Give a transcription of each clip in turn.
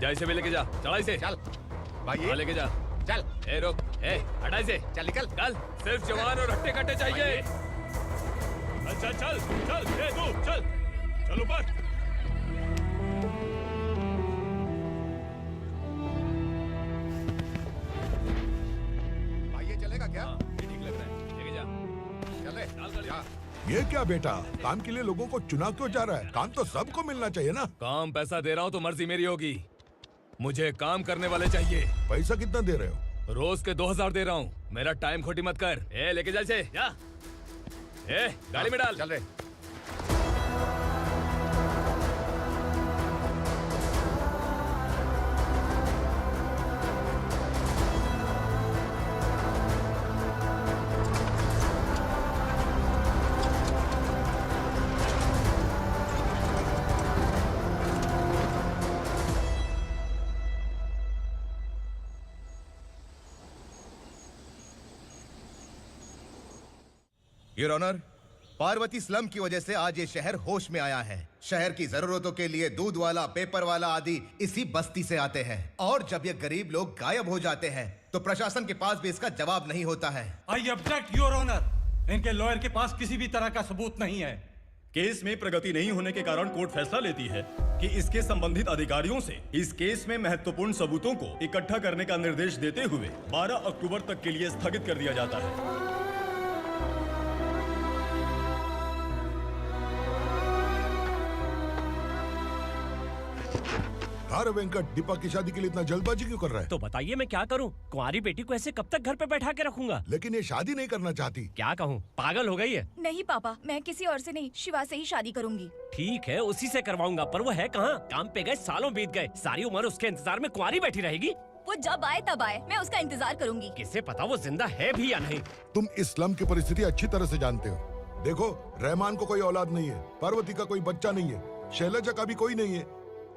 जा इसे भी लेके जा, चला इसे। चल भाई लेके जा। चल। ए रुक, ए हटा इसे। चल निकल। चल, सिर्फ जवान और हट्टे कट्टे चाहिए। चल चल चल, ए तू चल, चल ऊपर। भाई ये चलेगा क्या? ये ठीक लग रहा है, लेके जा। चल रे, चल कर जा। ये क्या बेटा, काम के लिए लोगों को चुना क्यों जा रहा है? काम तो सबको मिलना चाहिए ना। काम पैसा दे रहा हूँ तो मर्जी मेरी होगी, मुझे काम करने वाले चाहिए। पैसा कितना दे रहे हो? रोज के 2000 दे रहा हूँ, मेरा टाइम खोटी मत कर। ए लेके जा इसे, जा। ए गाड़ी में डाल। चल रे। योर ऑनर, पार्वती स्लम की वजह से आज ये शहर होश में आया है। शहर की जरूरतों के लिए दूध वाला, पेपर वाला आदि इसी बस्ती से आते हैं, और जब ये गरीब लोग गायब हो जाते हैं तो प्रशासन के पास भी इसका जवाब नहीं होता है। I object your honour. इनके लॉयर के पास किसी भी तरह का सबूत नहीं है। केस में प्रगति नहीं होने के कारण कोर्ट फैसला लेती है कि इसके संबंधित अधिकारियों से इस केस में महत्वपूर्ण सबूतों को इकट्ठा करने का निर्देश देते हुए 12 अक्टूबर तक के लिए स्थगित कर दिया जाता है। अरे वेंकट, दीपा की शादी के लिए इतना जल्दबाजी क्यों कर रहा है? तो बताइए मैं क्या करूं? कुंवारी बेटी को ऐसे कब तक घर पे बैठा के रखूंगा? लेकिन ये शादी नहीं करना चाहती। क्या कहूं, पागल हो गई है। नहीं पापा, मैं किसी और से नहीं, शिवा से ही शादी करूंगी। ठीक है, उसी से करवाऊंगा, पर वो है कहाँ? काम पे गए, सालों बीत गए, सारी उम्र उसके इंतजार में कुंवारी बैठी रहेगी। वो जब आए तब आए, मैं उसका इंतजार करूंगी। किसे पता वो जिंदा है भी या नहीं। तुम इस्लाम की परिस्थिति अच्छी तरह से जानते हो। देखो, रहमान को कोई औलाद नहीं है, पार्वती का कोई बच्चा नहीं है, शैलजा का भी कोई नहीं है।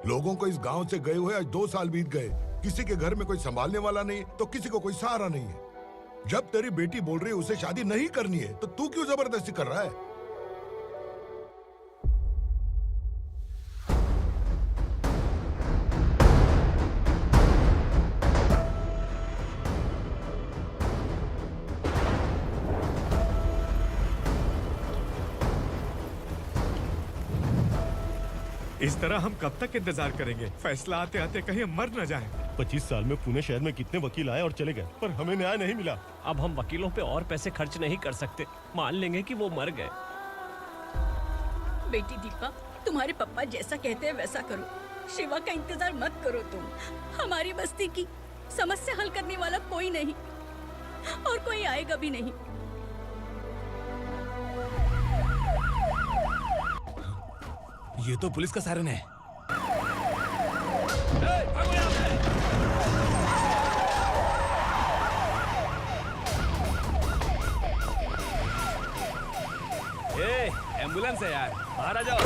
लोगों को इस गांव से गए हुए आज 2 साल बीत गए। किसी के घर में कोई संभालने वाला नहीं, तो किसी को कोई सहारा नहीं है। जब तेरी बेटी बोल रही है उसे शादी नहीं करनी है, तो तू क्यों जबरदस्ती कर रहा है? इस तरह हम कब तक इंतजार करेंगे? फैसला आते आते कहीं हम मर न जाएं। 25 साल में पुणे शहर में कितने वकील आए और चले गए, पर हमें न्याय नहीं मिला। अब हम वकीलों पे और पैसे खर्च नहीं कर सकते। मान लेंगे कि वो मर गए। बेटी दीपा, तुम्हारे पापा जैसा कहते हैं वैसा करो। शिवा का इंतजार मत करो तुम। हमारी बस्ती की समस्या हल करने वाला कोई नहीं, और कोई आएगा भी नहीं। ये तो पुलिस का सायरन है। ए, एम्बुलेंस है यार, बाहर आ जाओ।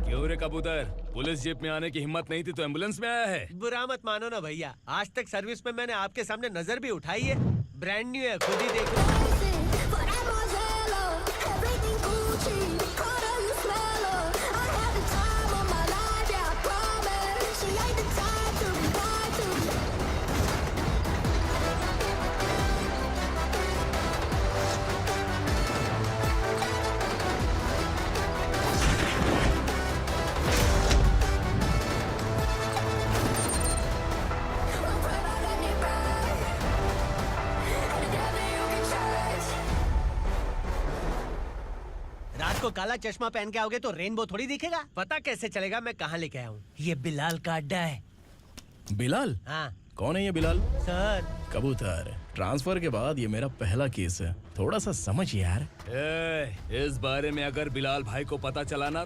क्यों रे कबूतर, पुलिस जीप में आने की हिम्मत नहीं थी तो एम्बुलेंस में आया है? बुरा मत मानो ना भैया, आज तक सर्विस में मैंने आपके सामने नजर भी उठाई है। ब्रांड न्यू है, खुद ही देखो। को काला चश्मा पहन के आओगे तो रेनबो थोड़ी दिखेगा। पता कैसे चलेगा मैं कहाँ लेके आया हूँ? ये बिलाल का अड्डा है। बिलाल? हाँ। कौन है ये बिलाल? सर, कबूतर, ट्रांसफर के बाद ये मेरा पहला केस है, थोड़ा सा समझ यार। इस बारे में अगर बिलाल भाई को पता चला ना,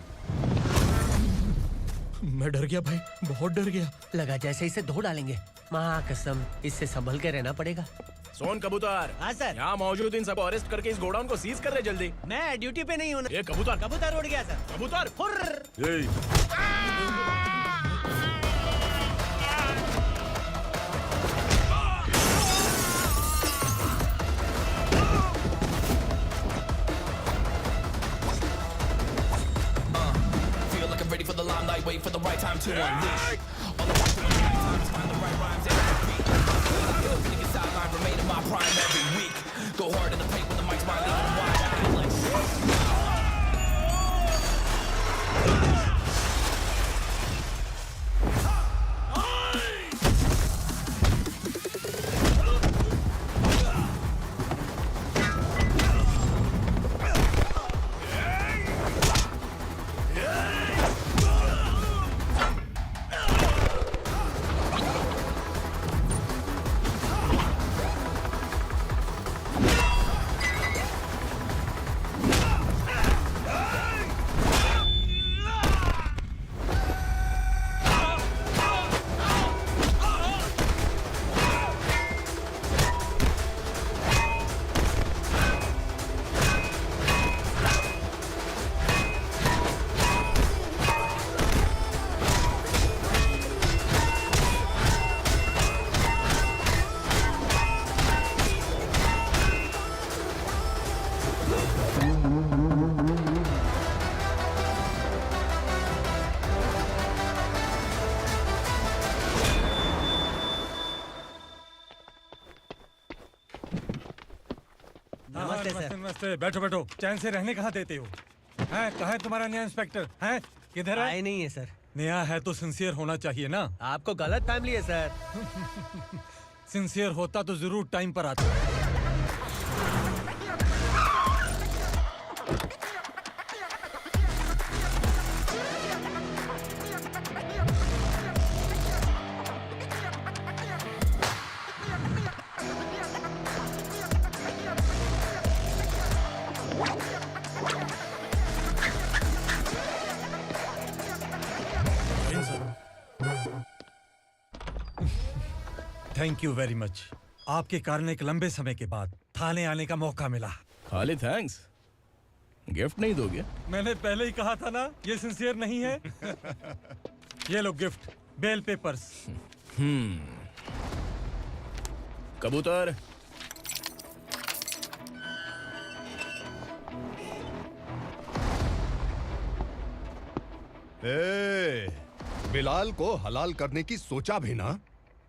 मैं डर गया भाई, बहुत डर गया। लगा जैसे इसे धो डालेंगे। माँ कसम, इससे संभल के रहना पड़ेगा। सोन कबूतर। हाँ सर। यहाँ मौजूद इन सबको अरेस्ट करके इस गोडाउन को सीज कर रहे जल्दी। मैं ड्यूटी पे नहीं हूँ। ये कबूतर। कबूतर उड़ गया सर। कबूतर। time to unleash. All the work of my lifetime to find the right rhymes and beat. Niggas sideline remain in my prime every week. Go hard in the paint when the mic's my lead and wide. I feel like नमस्ते, बैठो बैठो। चैन से रहने कहाँ देते हो? हैं, कहाँ है तुम्हारा नया इंस्पेक्टर? हैं, किधर है? आए नहीं है सर। नया है तो सिंसियर होना चाहिए ना। आपको गलत फैमिली है सर। सिंसियर होता तो जरूर टाइम पर आता। Thank you very much. आपके कारण एक लंबे समय के बाद थाने आने का मौका मिला। खाली थैंक्स, गिफ्ट नहीं दोगे? मैंने पहले ही कहा था ना, ये सिंसियर नहीं है। ये लो गिफ्ट, बेल पेपर्स। कबूतर। बिलाल को हलाल करने की सोचा भी ना,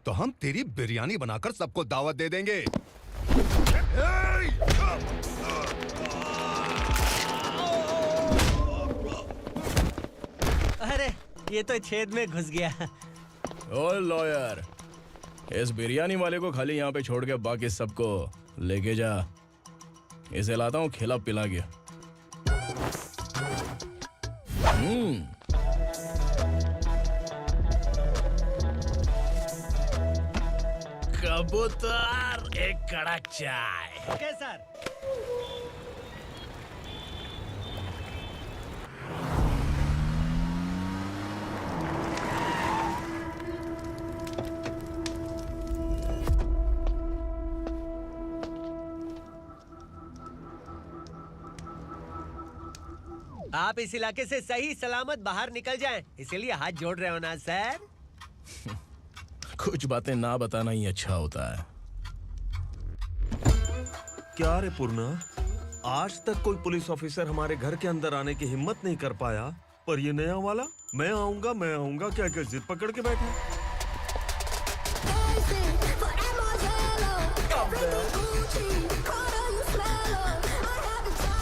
तो हम तेरी बिरयानी बनाकर सबको दावत दे देंगे। अरे ये तो छेद में घुस गया। ओ लॉयर, इस बिरयानी वाले को खाली यहाँ पे छोड़ के बाकी सबको लेके जा। इसे लाता हूँ खिला पिला के। कबूतर, एक कड़क चाय। Okay sir. आप इस इलाके से सही सलामत बाहर निकल जाएं, इसीलिए हाथ जोड़ रहे हो ना सर? कुछ बातें ना बताना ही अच्छा होता है। क्या रे पूर्णा, आज तक कोई पुलिस ऑफिसर हमारे घर के अंदर आने की हिम्मत नहीं कर पाया, पर ये नया वाला मैं आऊंगा क्या क्या जिद पकड़ के बैठा।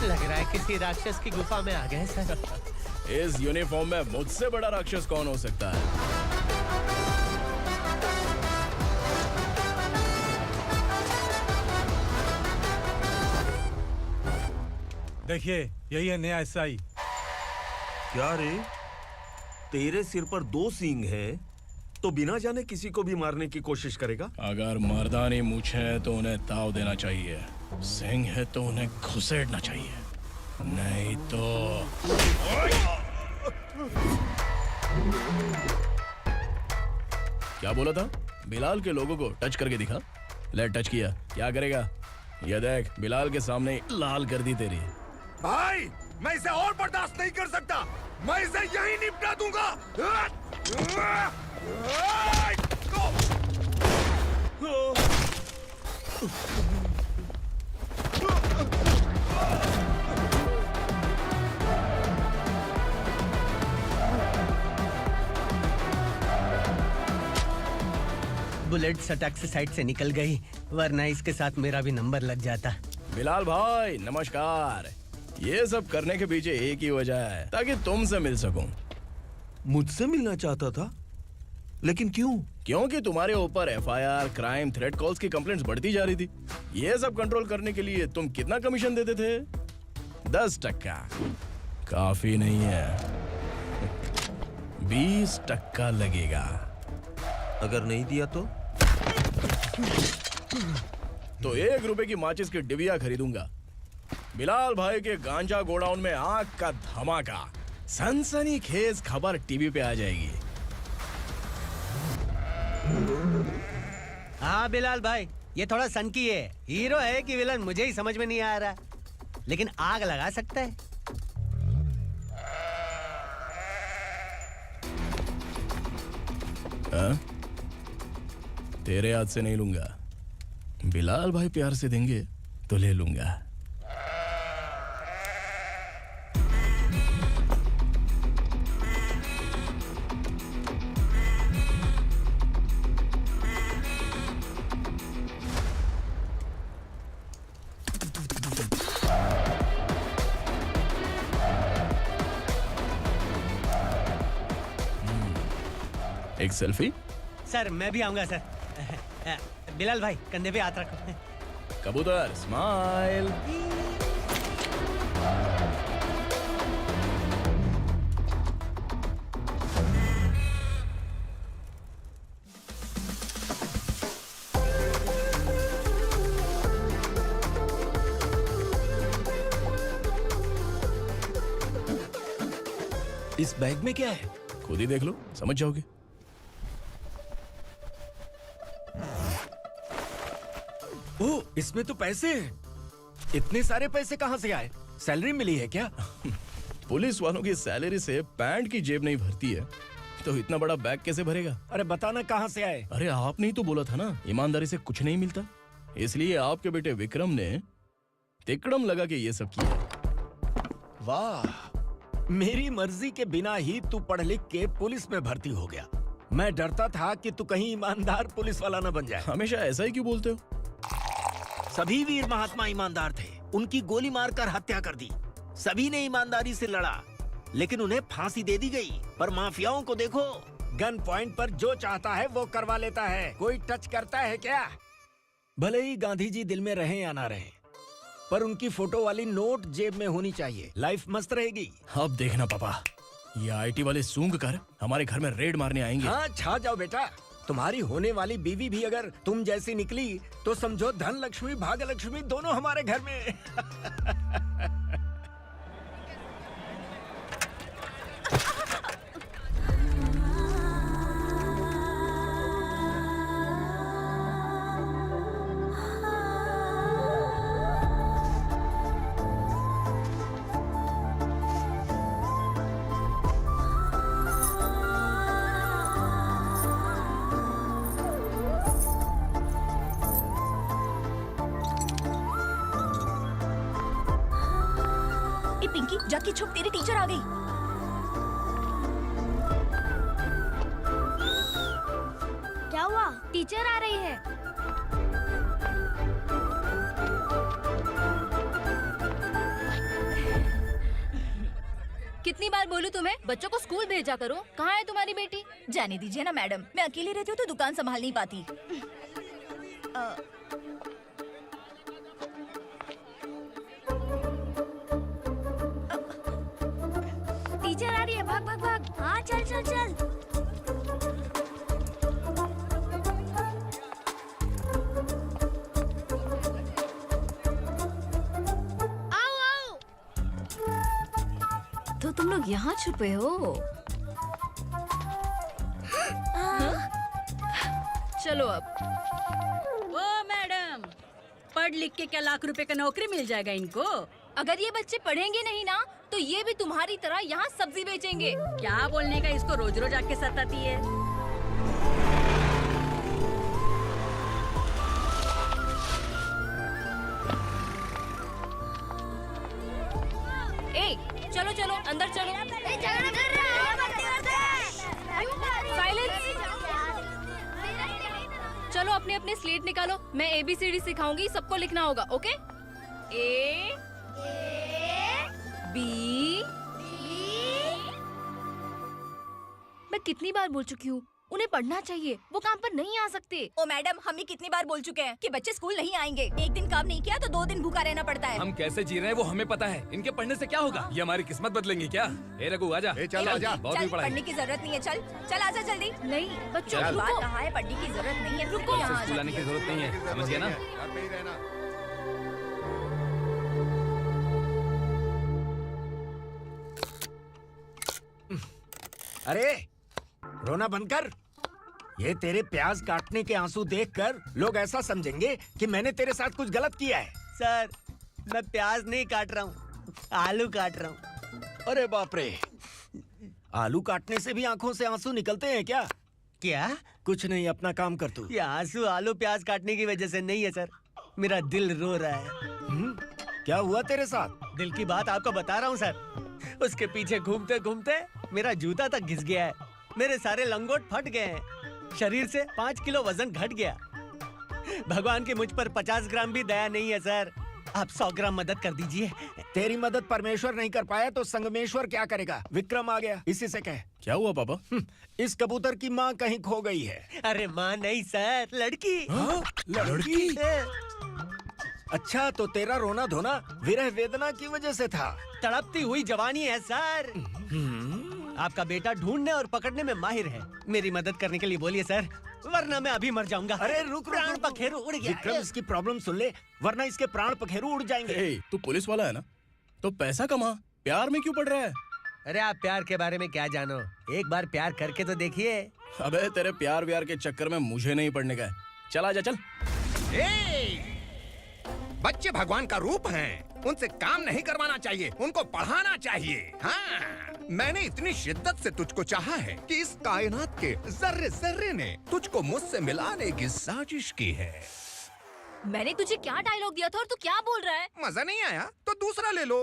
लग रहा है किसी राक्षस की गुफा में आ गए सर। इस यूनिफॉर्म में मुझसे बड़ा राक्षस कौन हो सकता है? देखिए, यही है नया एसआई। क्या रे, तेरे सिर पर 2 सींग है तो बिना जाने किसी को भी मारने की कोशिश करेगा? अगर मर्दानी मूंछें है तो उन्हें ताव देना चाहिए, सिंह है तो उन्हें घुसेड़ना चाहिए, नहीं तो। क्या बोला था? बिलाल के लोगों को टच करके दिखा। ले टच किया, क्या करेगा? ये देख, बिलाल के सामने लाल कर दी तेरी। भाई, मैं इसे और बर्दाश्त नहीं कर सकता। मैं इसे यहीं निपटा दूंगा। बुलेट सटक से साइड से निकल गई, वरना इसके साथ मेरा भी नंबर लग जाता। बिलाल भाई नमस्कार। ये सब करने के पीछे एक ही वजह है, ताकि तुमसे मिल सकूं। मुझसे मिलना चाहता था, लेकिन क्यों? क्योंकि तुम्हारे ऊपर एफआईआर, क्राइम, थ्रेट कॉल्स की कंप्लेंट्स बढ़ती जा रही थी। ये सब कंट्रोल करने के लिए तुम कितना कमीशन देते थे? 10%। काफी नहीं है, 20% लगेगा। अगर नहीं दिया तो 1 रुपए की माचिस की डिबिया खरीदूंगा। बिलाल भाई के गांजा गोडाउन में आग का धमाका, सनसनीखेज खबर टीवी पे आ जाएगी। हाँ बिलाल भाई, ये थोड़ा सनकी है। हीरो है कि विलन मुझे ही समझ में नहीं आ रहा, लेकिन आग लगा सकता है। तेरे हाथ से नहीं लूंगा, बिलाल भाई प्यार से देंगे तो ले लूंगा। एक सेल्फी? सर मैं भी आऊंगा सर। बिलाल भाई कंधे पे हाथ रखो। कबूतर स्माइल। इस बैग में क्या है? खुद ही देख लो, समझ जाओगे। ओह, इसमें तो पैसे हैं। इतने सारे पैसे कहाँ से आए? सैलरी मिली है क्या? पुलिस वालों की सैलरी से पैंट की जेब नहीं भरती है, तो इतना बड़ा बैग कैसे भरेगा? अरे बताना कहाँ से आए? अरे आपने ही तो बोला था ना, ईमानदारी से कुछ नहीं मिलता। इसलिए आपके बेटे विक्रम ने तिकड़म लगा के ये सब किया। वाह, मेरी मर्जी के बिना ही तू पढ़ लिख के पुलिस में भर्ती हो गया। मैं डरता था कि तू कहीं ईमानदार पुलिस वाला न बन जाए। हमेशा ऐसा ही क्यों बोलते हो? सभी वीर महात्मा ईमानदार थे, उनकी गोली मारकर हत्या कर दी। सभी ने ईमानदारी से लड़ा, लेकिन उन्हें फांसी दे दी गई। पर माफियाओं को देखो, गन पॉइंट पर जो चाहता है वो करवा लेता है। कोई टच करता है क्या? भले ही गांधी जी दिल में रहे या ना रहे, पर उनकी फोटो वाली नोट जेब में होनी चाहिए। लाइफ मस्त रहेगी। अब देखना पापा, ये आईटी वाले सूंघ कर हमारे घर में रेड मारने आएंगे। हाँ, छा जाओ बेटा। तुम्हारी होने वाली बीवी भी अगर तुम जैसी निकली तो समझो धन लक्ष्मी भाग्य लक्ष्मी दोनों हमारे घर में। पिंकी जाके छुप, तेरी टीचर आ गई। क्या हुआ? टीचर आ रही है। कितनी बार बोलूं तुम्हें, बच्चों को स्कूल भेजा करो। कहाँ है तुम्हारी बेटी? जाने दीजिए ना मैडम, मैं अकेली रहती हूँ तो दुकान संभाल नहीं पाती। टीचर आ रही है, भाग भाग भाग। हाँ चल चल चल। आओ आओ। तो तुम लोग यहाँ छुपे हो? चलो अब। ओ मैडम, पढ़ लिख के क्या लाख रुपए का नौकरी मिल जाएगा इनको? अगर ये बच्चे पढ़ेंगे नहीं ना, तो ये भी तुम्हारी तरह यहाँ सब्जी बेचेंगे। क्या बोलने का, इसको रोज रोज आके सताती है। ए, चलो चलो अंदर चलो। साइलेंस। दोनों अपने अपने स्लेट निकालो, मैं ABCD सिखाऊंगी, सबको लिखना होगा, ओके? A B मैं कितनी बार बोल चुकी हूँ, उन्हें पढ़ना चाहिए, वो काम पर नहीं आ सकते। ओ मैडम, हम भी कितनी बार बोल चुके हैं कि बच्चे स्कूल नहीं आएंगे। एक दिन काम नहीं किया तो 2 दिन भूखा रहना पड़ता है। हम कैसे जी रहे हैं वो हमें पता है, इनके पढ़ने से क्या होगा? ये हमारी किस्मत बदलेंगे क्या? ए रघु आजा। चल आजा। बहुत चल, भी पढ़ाई। पढ़ने की जरूरत नहीं है, चल आजा जल्दी। नहीं बच्चों चल। रुको। कहा है पढ़ने की जरूरत नहीं है, रुको कल से यहाँ स्कूल आने की जरूरत नहीं है, समझ गया ना? घर पे ही रहना। अरे रोना बंद कर। ये तेरे प्याज काटने के आंसू देखकर लोग ऐसा समझेंगे कि मैंने तेरे साथ कुछ गलत किया है। सर, मैं प्याज नहीं काट रहा हूँ, आलू काट रहा हूँ। अरे बाप रे, आलू काटने से भी आंखों से आंसू निकलते हैं क्या? क्या? कुछ नहीं, अपना काम कर तू। ये आंसू आलू प्याज काटने की वजह से नहीं है सर, मेरा दिल रो रहा है। क्या हुआ तेरे साथ? दिल की बात आपको बता रहा हूँ सर। उसके पीछे घूमते घूमते मेरा जूता तक घिस गया है, मेरे सारे लंगोट फट गए हैं, शरीर से 5 किलो वजन घट गया। भगवान की मुझ पर 50 ग्राम भी दया नहीं है सर, आप 100 ग्राम मदद कर दीजिए। तेरी मदद परमेश्वर नहीं कर पाया तो संगमेश्वर क्या करेगा? विक्रम आ गया, इसी से कह। क्या हुआ पापा? इस कबूतर की माँ कहीं खो गई है। अरे माँ नहीं सर, लड़की। लड़की? अच्छा, तो तेरा रोना धोना विरह वेदना की वजह से था। तड़पती हुई जवानी है सर। आपका बेटा ढूंढने और पकड़ने में माहिर है, मेरी मदद करने के लिए बोलिए सर, वरना मैं अभी मर जाऊंगा। अरे रुक, प्राण पखेरु उड़ गया। विक्रम, इसकी प्रॉब्लम सुन ले, वरना इसके प्राण पखेरु उड़ जाएंगे। ए, तू पुलिस वाला है ना, तो पैसा कमा, प्यार में क्यों पड़ रहा है? अरे आप प्यार के बारे में क्या जानो, एक बार प्यार करके तो देखिए। अबे तेरे प्यार व्यार के चक्कर में मुझे नहीं पड़ने का है, चल आजा चल। बच्चे भगवान का रूप हैं, उनसे काम नहीं करवाना चाहिए, उनको पढ़ाना चाहिए। हाँ, मैंने इतनी शिद्दत से तुझको चाहा है कि इस कायनात के जर्रे जर्रे ने तुझको मुझसे मिलाने की साजिश की है। मैंने तुझे क्या डायलॉग दिया था और तू क्या बोल रहा है? मजा नहीं आया तो दूसरा ले लो।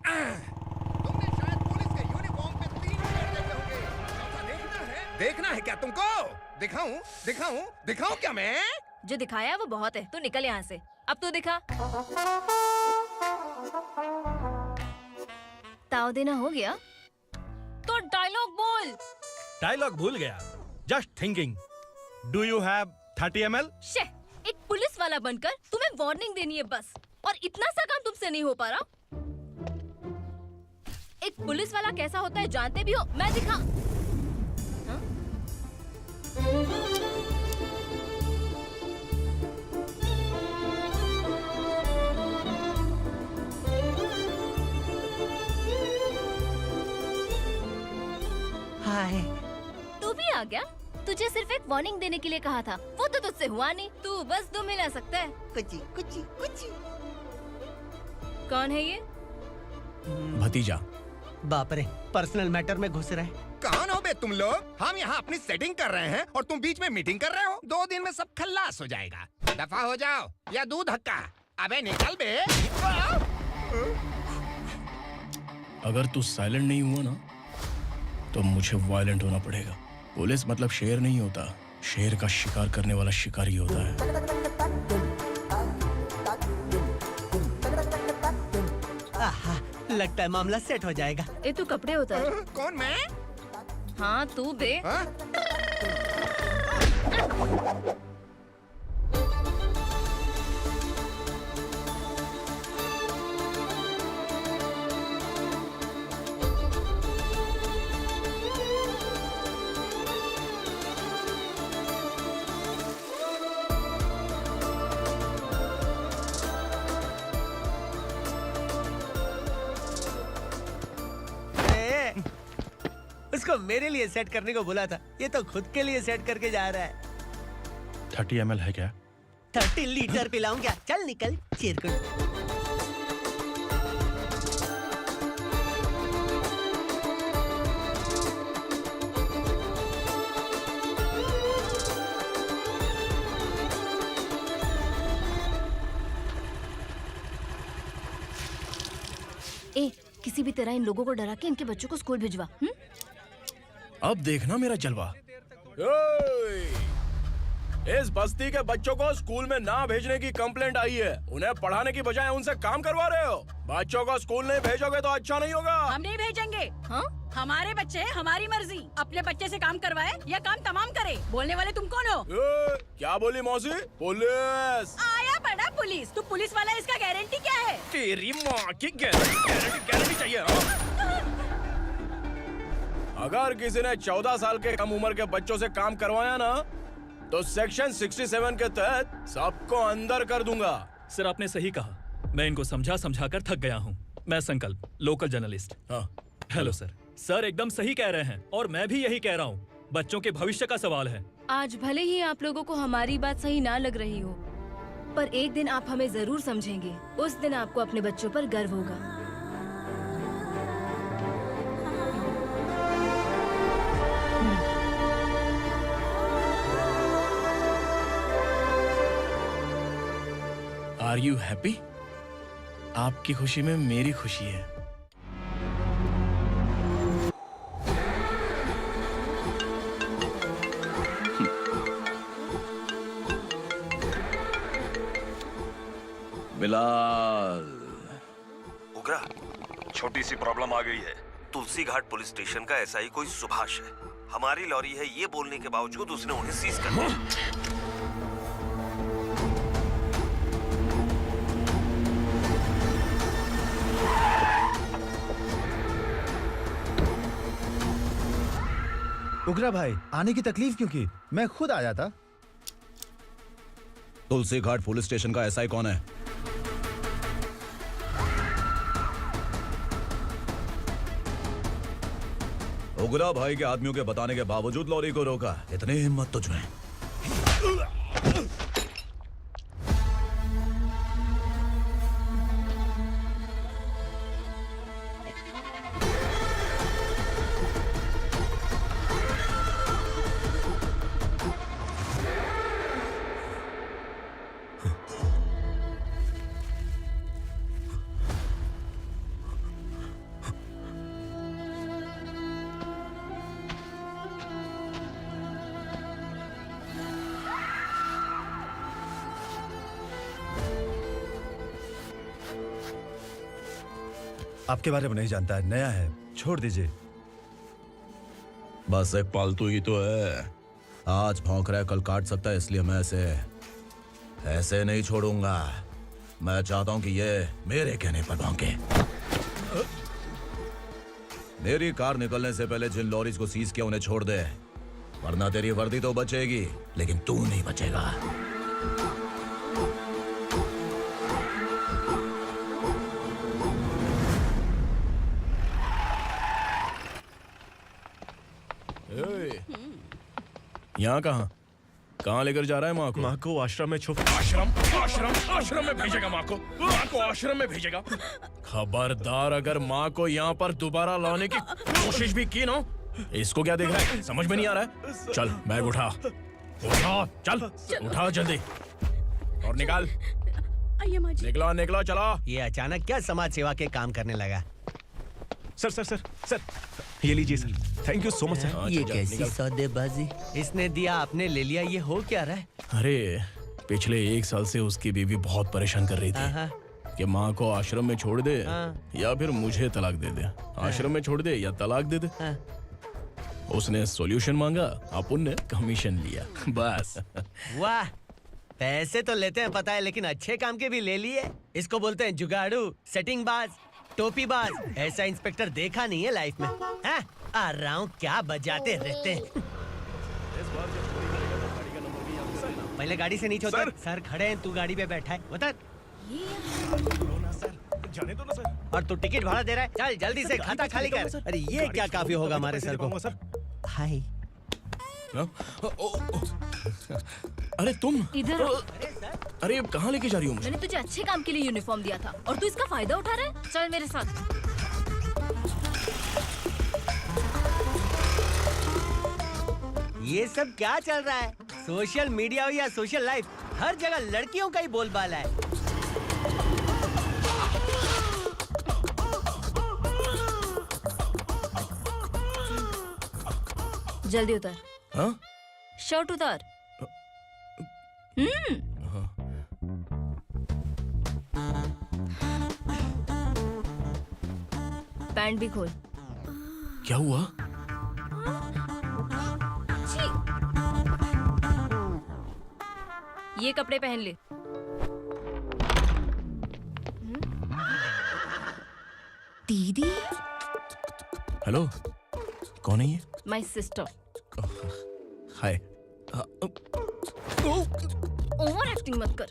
तुमने शायद पुलिस के यूनिफॉर्म पे 3 पैर देखे होंगे। चौथा देखना है क्या तुमको? दिखाऊं क्या मैं? जो दिखाया वो बहुत है, तू निकल यहाँ से। अब तू दिखा। ताव देना हो गया तो डायलॉग बोल। डायलॉग भूल गया। Just thinking, do you have 30 ml? शे, एक पुलिस वाला बनकर तुम्हें वार्निंग देनी है बस, और इतना सा काम तुमसे नहीं हो पा रहा। एक पुलिस वाला कैसा होता है जानते भी हो? मैं दिखा। हाँ? हाय। तू भी आ गया? तुझे सिर्फ एक वार्निंग देने के लिए कहा था, वो तो तुझसे हुआ नहीं। तू बस 2 मिला सकता है। कुछ। कौन है ये? भतीजा। बाप रे, पर्सनल मैटर में घुस रहे। कौन हो बे तुम लोग? हम यहाँ अपनी सेटिंग कर रहे हैं और तुम बीच में मीटिंग कर रहे हो। 2 दिन में सब खल्लास हो जाएगा। दफा हो जाओ या दूध हक्का। अबे निकल बे। अगर तू साइलेंट नहीं हुआ ना तो मुझे वायलेंट होना पड़ेगा। पुलिस मतलब शेर नहीं होता, शेर का शिकार करने वाला शिकारी होता है। आहा, लगता है मामला सेट हो जाएगा। ए तू कपड़े उतार। कौन मैं? हाँ तू बे। हाँ? उसको मेरे लिए सेट करने को बोला था, ये तो खुद के लिए सेट करके जा रहा है। 30 ml है क्या? 30 लीटर पिलाऊं क्या? चल निकल चिरकुट। ए, किसी भी तरह इन लोगों को डरा के इनके बच्चों को स्कूल भिजवा। अब देखना मेरा जलवा। इस बस्ती के बच्चों को स्कूल में ना भेजने की कंप्लेंट आई है। उन्हें पढ़ाने की बजाय उनसे काम करवा रहे हो। बच्चों को स्कूल नहीं भेजोगे तो अच्छा नहीं होगा। हम नहीं भेजेंगे। हाँ? हमारे बच्चे हमारी मर्जी। अपने बच्चे से काम करवाए या काम तमाम करे। बोलने वाले तुम कौन हो? क्या बोली मौसी? पुलिस आया बड़ा पुलिस। तू पुलिस वाला, इसका गारंटी क्या है? तेरी माँ की गारंटी चाहिए। अगर किसी ने 14 साल के कम उम्र के बच्चों से काम करवाया ना, तो सेक्शन 67 के तहत सबको अंदर कर दूंगा। सर आपने सही कहा। मैं इनको समझा कर थक गया हूँ। मैं संकल्प, लोकल जर्नलिस्ट। हाँ। Hello sir. सर एकदम सही कह रहे हैं और मैं भी यही कह रहा हूँ। बच्चों के भविष्य का सवाल है। आज भले ही आप लोगों को हमारी बात सही ना लग रही हो, पर एक दिन आप हमें जरूर समझेंगे। उस दिन आपको अपने बच्चों पर गर्व होगा। Are you happy? आपकी खुशी में मेरी खुशी है। बिलाल। उगरा, छोटी सी प्रॉब्लम आ गई है। तुलसी घाट पुलिस स्टेशन का एसआई कोई सुभाष है। हमारी लॉरी है ये बोलने के बावजूद उसने उन्हें सीज कर दिया। उगरा भाई, आने की तकलीफ क्यों की? मैं खुद आ जाता। तुलसी घाट पुलिस स्टेशन का एसआई कौन है? उगरा भाई के आदमियों के बताने के बावजूद लॉरी को रोका। इतनी हिम्मत तुझमें? आपके बारे में नहीं जानता है, नया है, छोड़ दीजिए। बस एक पालतू ही तो है। आज भौंक रहा है, कल काट सकता है, इसलिए मैं ऐसे नहीं छोड़ूंगा। मैं चाहता हूं कि ये मेरे कहने पर भौंके। मेरी कार निकलने से पहले जिन लॉरीज को सीज किया उन्हें छोड़ दे, वरना तेरी वर्दी तो बचेगी लेकिन तू नहीं बचेगा। यहाँ कहाँ लेकर जा रहा है? माँ को आश्रम में छुप। आश्रम में भेजेगा माँ को आश्रम में भेजेगा। खबरदार, अगर माँ को यहाँ पर दोबारा लाने की कोशिश भी की ना। इसको क्या देख रहा है? समझ में नहीं आ रहा है? चल बैग उठा, चल उठा जल्दी और निकाल। निकला चला। ये अचानक क्या समाज सेवा के काम करने लगा? सर ये लीजिए sir. Thank you so much sir. ये कैसी सौदेबाजी? इसने दिया, आपने ले लिया, ये हो क्या रहा है? अरे पिछले 1 साल से उसकी बीवी बहुत परेशान कर रही थी कि माँ को आश्रम में छोड़ दे या फिर मुझे तलाक दे दे। आश्रम में छोड़ दे या तलाक दे दे। उसने सॉल्यूशन मांगा, अपन ने कमीशन लिया, बस। वाह, पैसे तो लेते हैं पता है, लेकिन अच्छे काम के भी ले लिए। इसको बोलते हैं जुगाड़ू, सेटिंग बाज, टोपी बाज। ऐसा इंस्पेक्टर देखा नहीं है लाइफ में। हाँ? आ रहा हूँ, क्या बजाते रहते हैं। पहले गाड़ी से नीचे उतर। सर खड़े हैं, तू गाड़ी पे बैठा है, उतर। जाने दो ना सर। और तू टिकट भाड़ा दे रहा है, चल जल्दी से खाता खाली कर। अरे ये क्या काफी होगा हमारे सर को। हाय। अरे तुम इधर। अरे कहाँ लेके जा रही हो? मैंने तुझे अच्छे काम के लिए यूनिफॉर्म दिया था और तू इसका फायदा उठा रहा है। चल मेरे साथ। ये सब क्या चल रहा है? सोशल मीडिया हो या सोशल लाइफ, हर जगह लड़कियों का ही बोलबाला है। जल्दी उतर। हाँ? शर्ट उतार। पैंट भी खोल। क्या हुआ? छी! ये कपड़े पहन ले। दीदी, हेलो, कौन है ये? My sister. Hi. Over acting मत कर।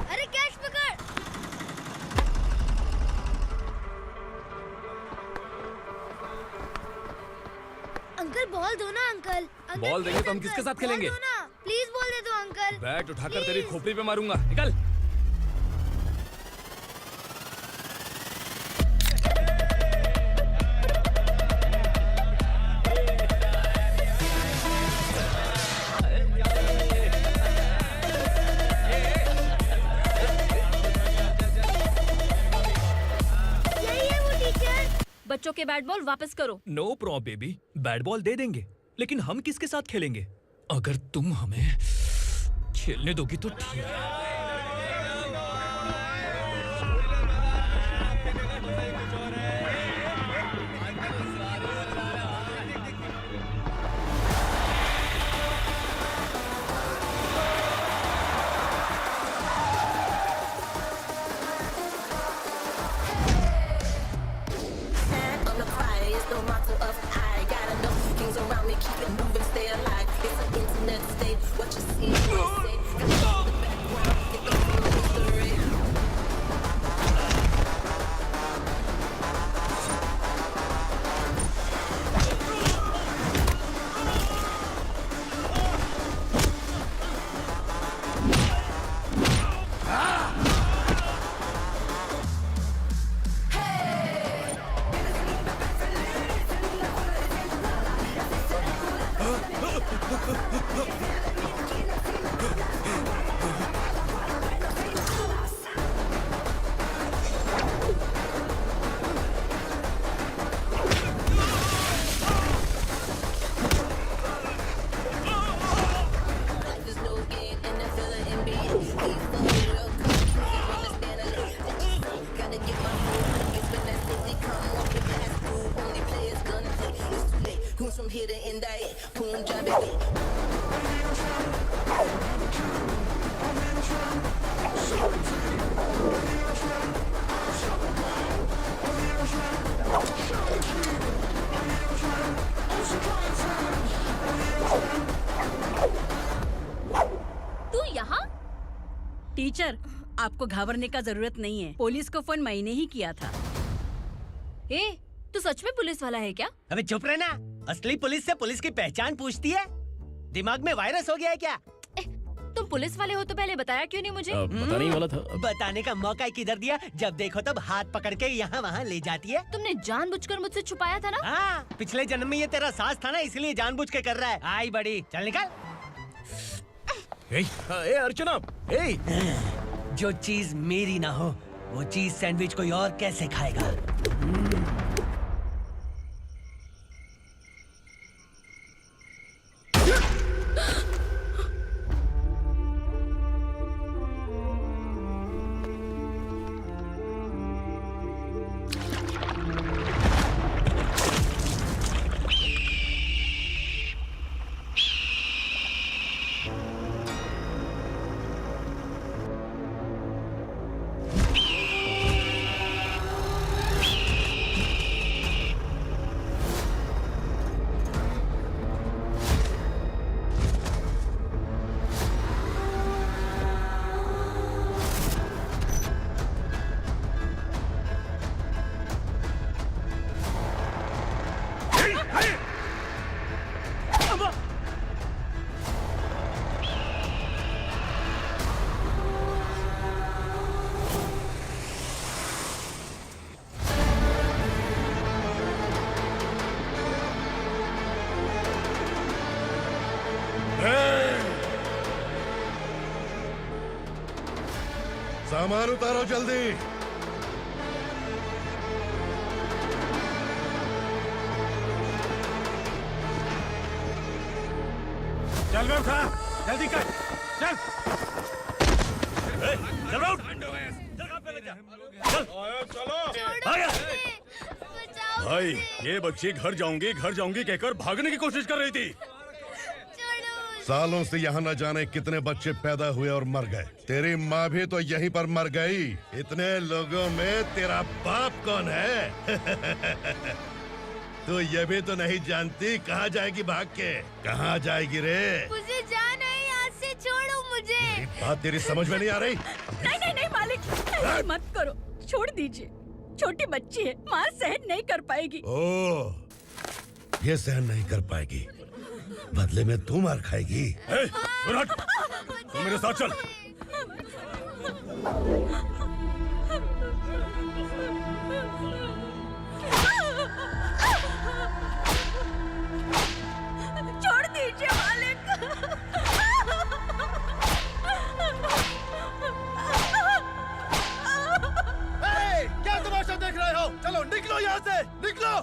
अरे कैच पकड़। अंकल बॉल दो ना अंकल। बॉल देंगे तो हम किसके साथ खेलेंगे? प्लीज बॉल दे दो अंकल। बैट उठाकर तेरी खोपड़ी पे मारूंगा। निकल। बच्चों के बैट बॉल वापस करो। No problem baby, bat ball दे देंगे, लेकिन हम किसके साथ खेलेंगे? अगर तुम हमें खेलने दोगी तो ठीक है। टीचर, आपको घबराने का जरूरत नहीं है। पुलिस को फोन मैंने ही किया था। ए, तू सच में पुलिस वाला है क्या? अबे चुप रहना। असली पुलिस से पुलिस की पहचान पूछती है? दिमाग में वायरस हो गया है क्या? तुम पुलिस वाले हो तो पहले बताया क्यों नहीं मुझे? बताने ही वाला था। बताने का मौका ही किधर दिया? जब देखो तब हाथ पकड़ के यहाँ वहाँ ले जाती है। तुमने जानबूझकर मुझसे छुपाया था ना? हाँ, पिछले जन्म में ये तेरा सास था ना, इसलिए जानबूझ के कर रहा है। आई बड़ी, चल निकल। ए अर्चना, ए! जो चीज मेरी ना हो, वो चीज सैंडविच कोई और कैसे खाएगा? सामान उतारो जल्दी। चल बे उठा, जल्दी कर, चल। चल उठ। भाई ये बच्ची घर जाऊंगी कहकर भागने की कोशिश कर रही थी। सालों से यहाँ न जाने कितने बच्चे पैदा हुए और मर गए। तेरी माँ भी तो यहीं पर मर गई। इतने लोगों में तेरा बाप कौन है? तू ये भी तो नहीं जानती कहाँ जाएगी भाग के? कहाँ जाएगी रे? मुझे जाना है, यहाँ से छोड़ो मुझे। बात तेरी समझ में नहीं आ रही? नहीं मालिक, ऐसे मत करो, छोड़ दीजिए। छोटी बच्ची है, माँ सहन नहीं कर पाएगी। ओह, ये सहन नहीं कर पाएगी, बदले में तू मार खाएगी। तू मेरे साथ चल। छोड़ दीजिए मालिक। क्या तमाशा देख रहे हो? चलो निकलो यहाँ से, निकलो।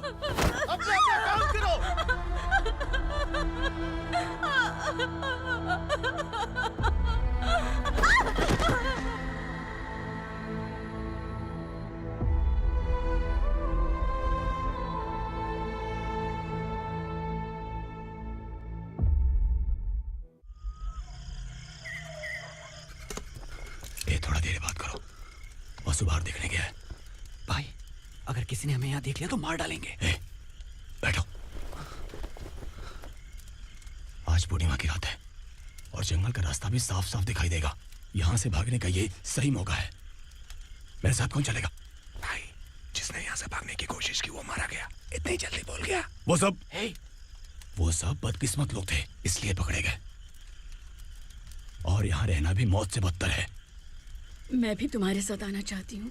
अपना काम करो। ये थोड़ा देर बात करो, वसु बाहर देखने गया है। भाई, अगर किसी ने हमें यहाँ देख लिया तो मार डालेंगे। बैठो। आज पूर्णिमा की रात है और जंगल का रास्ता भी साफ साफ दिखाई देगा। यहाँ से भागने का ये सही मौका है। मेरे साथ कौन चलेगा? भाई, जिसने यहाँ से भागने की कोशिश की वो मारा गया। इतनी जल्दी बोल गया। वो सब बदकिस्मत लोग थे, इसलिए पकड़े गए। और यहाँ रहना भी मौत से बदतर है। मैं भी तुम्हारे साथ आना चाहती हूँ,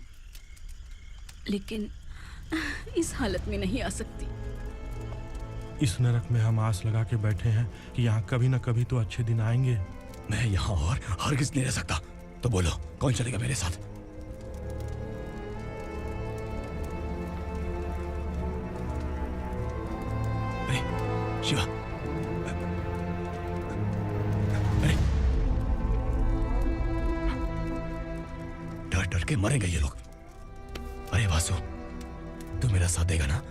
लेकिन इस हालत में नहीं आ सकती। इस नरक में हम आस लगा के बैठे हैं कि यहाँ कभी न कभी तो अच्छे दिन आएंगे। मैं यहाँ और हरगिज़ नहीं रह सकता। तो बोलो, कौन चलेगा मेरे साथ? अरे शिवा, अरे डर डर के मरेंगे ये लोग। अरे वासु, तू मेरा साथ देगा ना?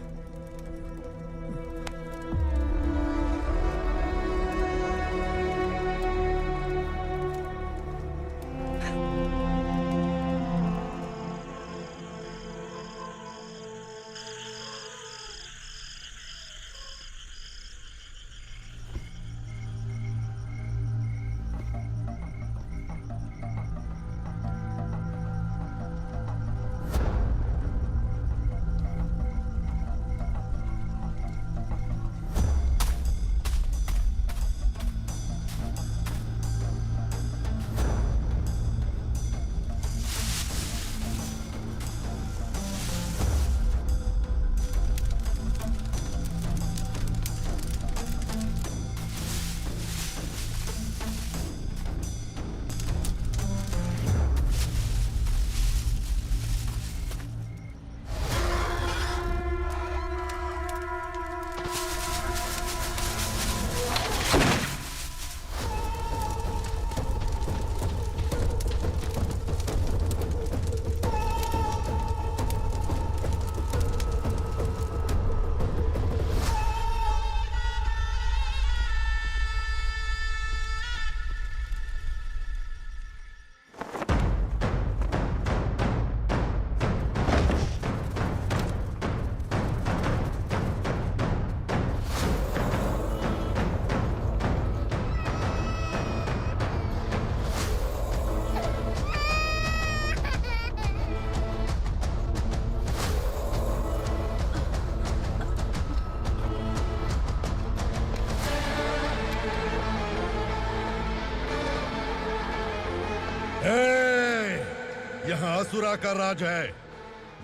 यहाँ असुरा का राज है।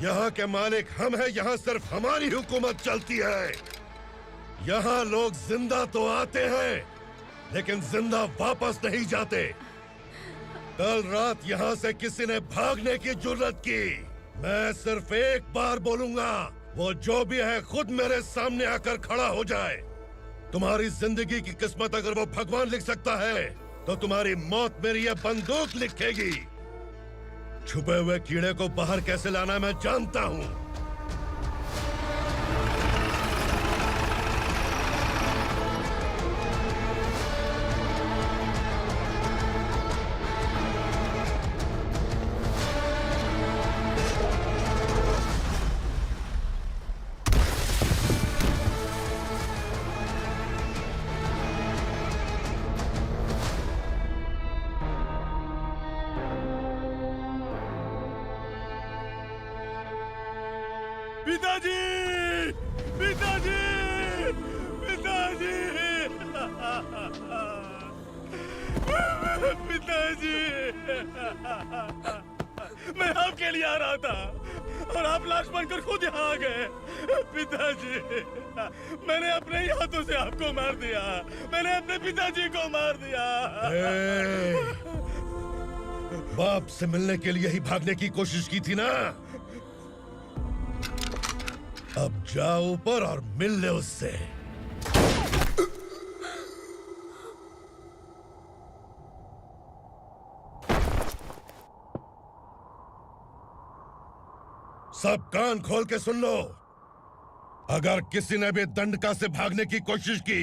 यहाँ के मालिक हम हैं। यहाँ सिर्फ हमारी हुकूमत चलती है। यहाँ लोग जिंदा तो आते हैं, लेकिन जिंदा वापस नहीं जाते। कल रात यहाँ से किसी ने भागने की जुर्रत की, मैं सिर्फ एक बार बोलूंगा, वो जो भी है खुद मेरे सामने आकर खड़ा हो जाए। तुम्हारी जिंदगी की किस्मत अगर वो भगवान लिख सकता है तो तुम्हारी मौत मेरी ये बंदूक लिखेगी। छुपे हुए कीड़े को बाहर कैसे लाना मैं जानता हूँ। पिताजी, पिताजी, पिताजी, पिताजी, मैं आपके लिए आ रहा था और आप लाश बनकर खुद यहाँ आ गए। पिताजी, मैंने अपने ही हाथों से आपको मार दिया। मैंने अपने पिताजी को मार दिया। बाप से मिलने के लिए ही भागने की कोशिश की थी ना? अब जाओ ऊपर और मिल ले उससे। सब कान खोल के सुन लो। अगर किसी ने भी दंडका से भागने की कोशिश की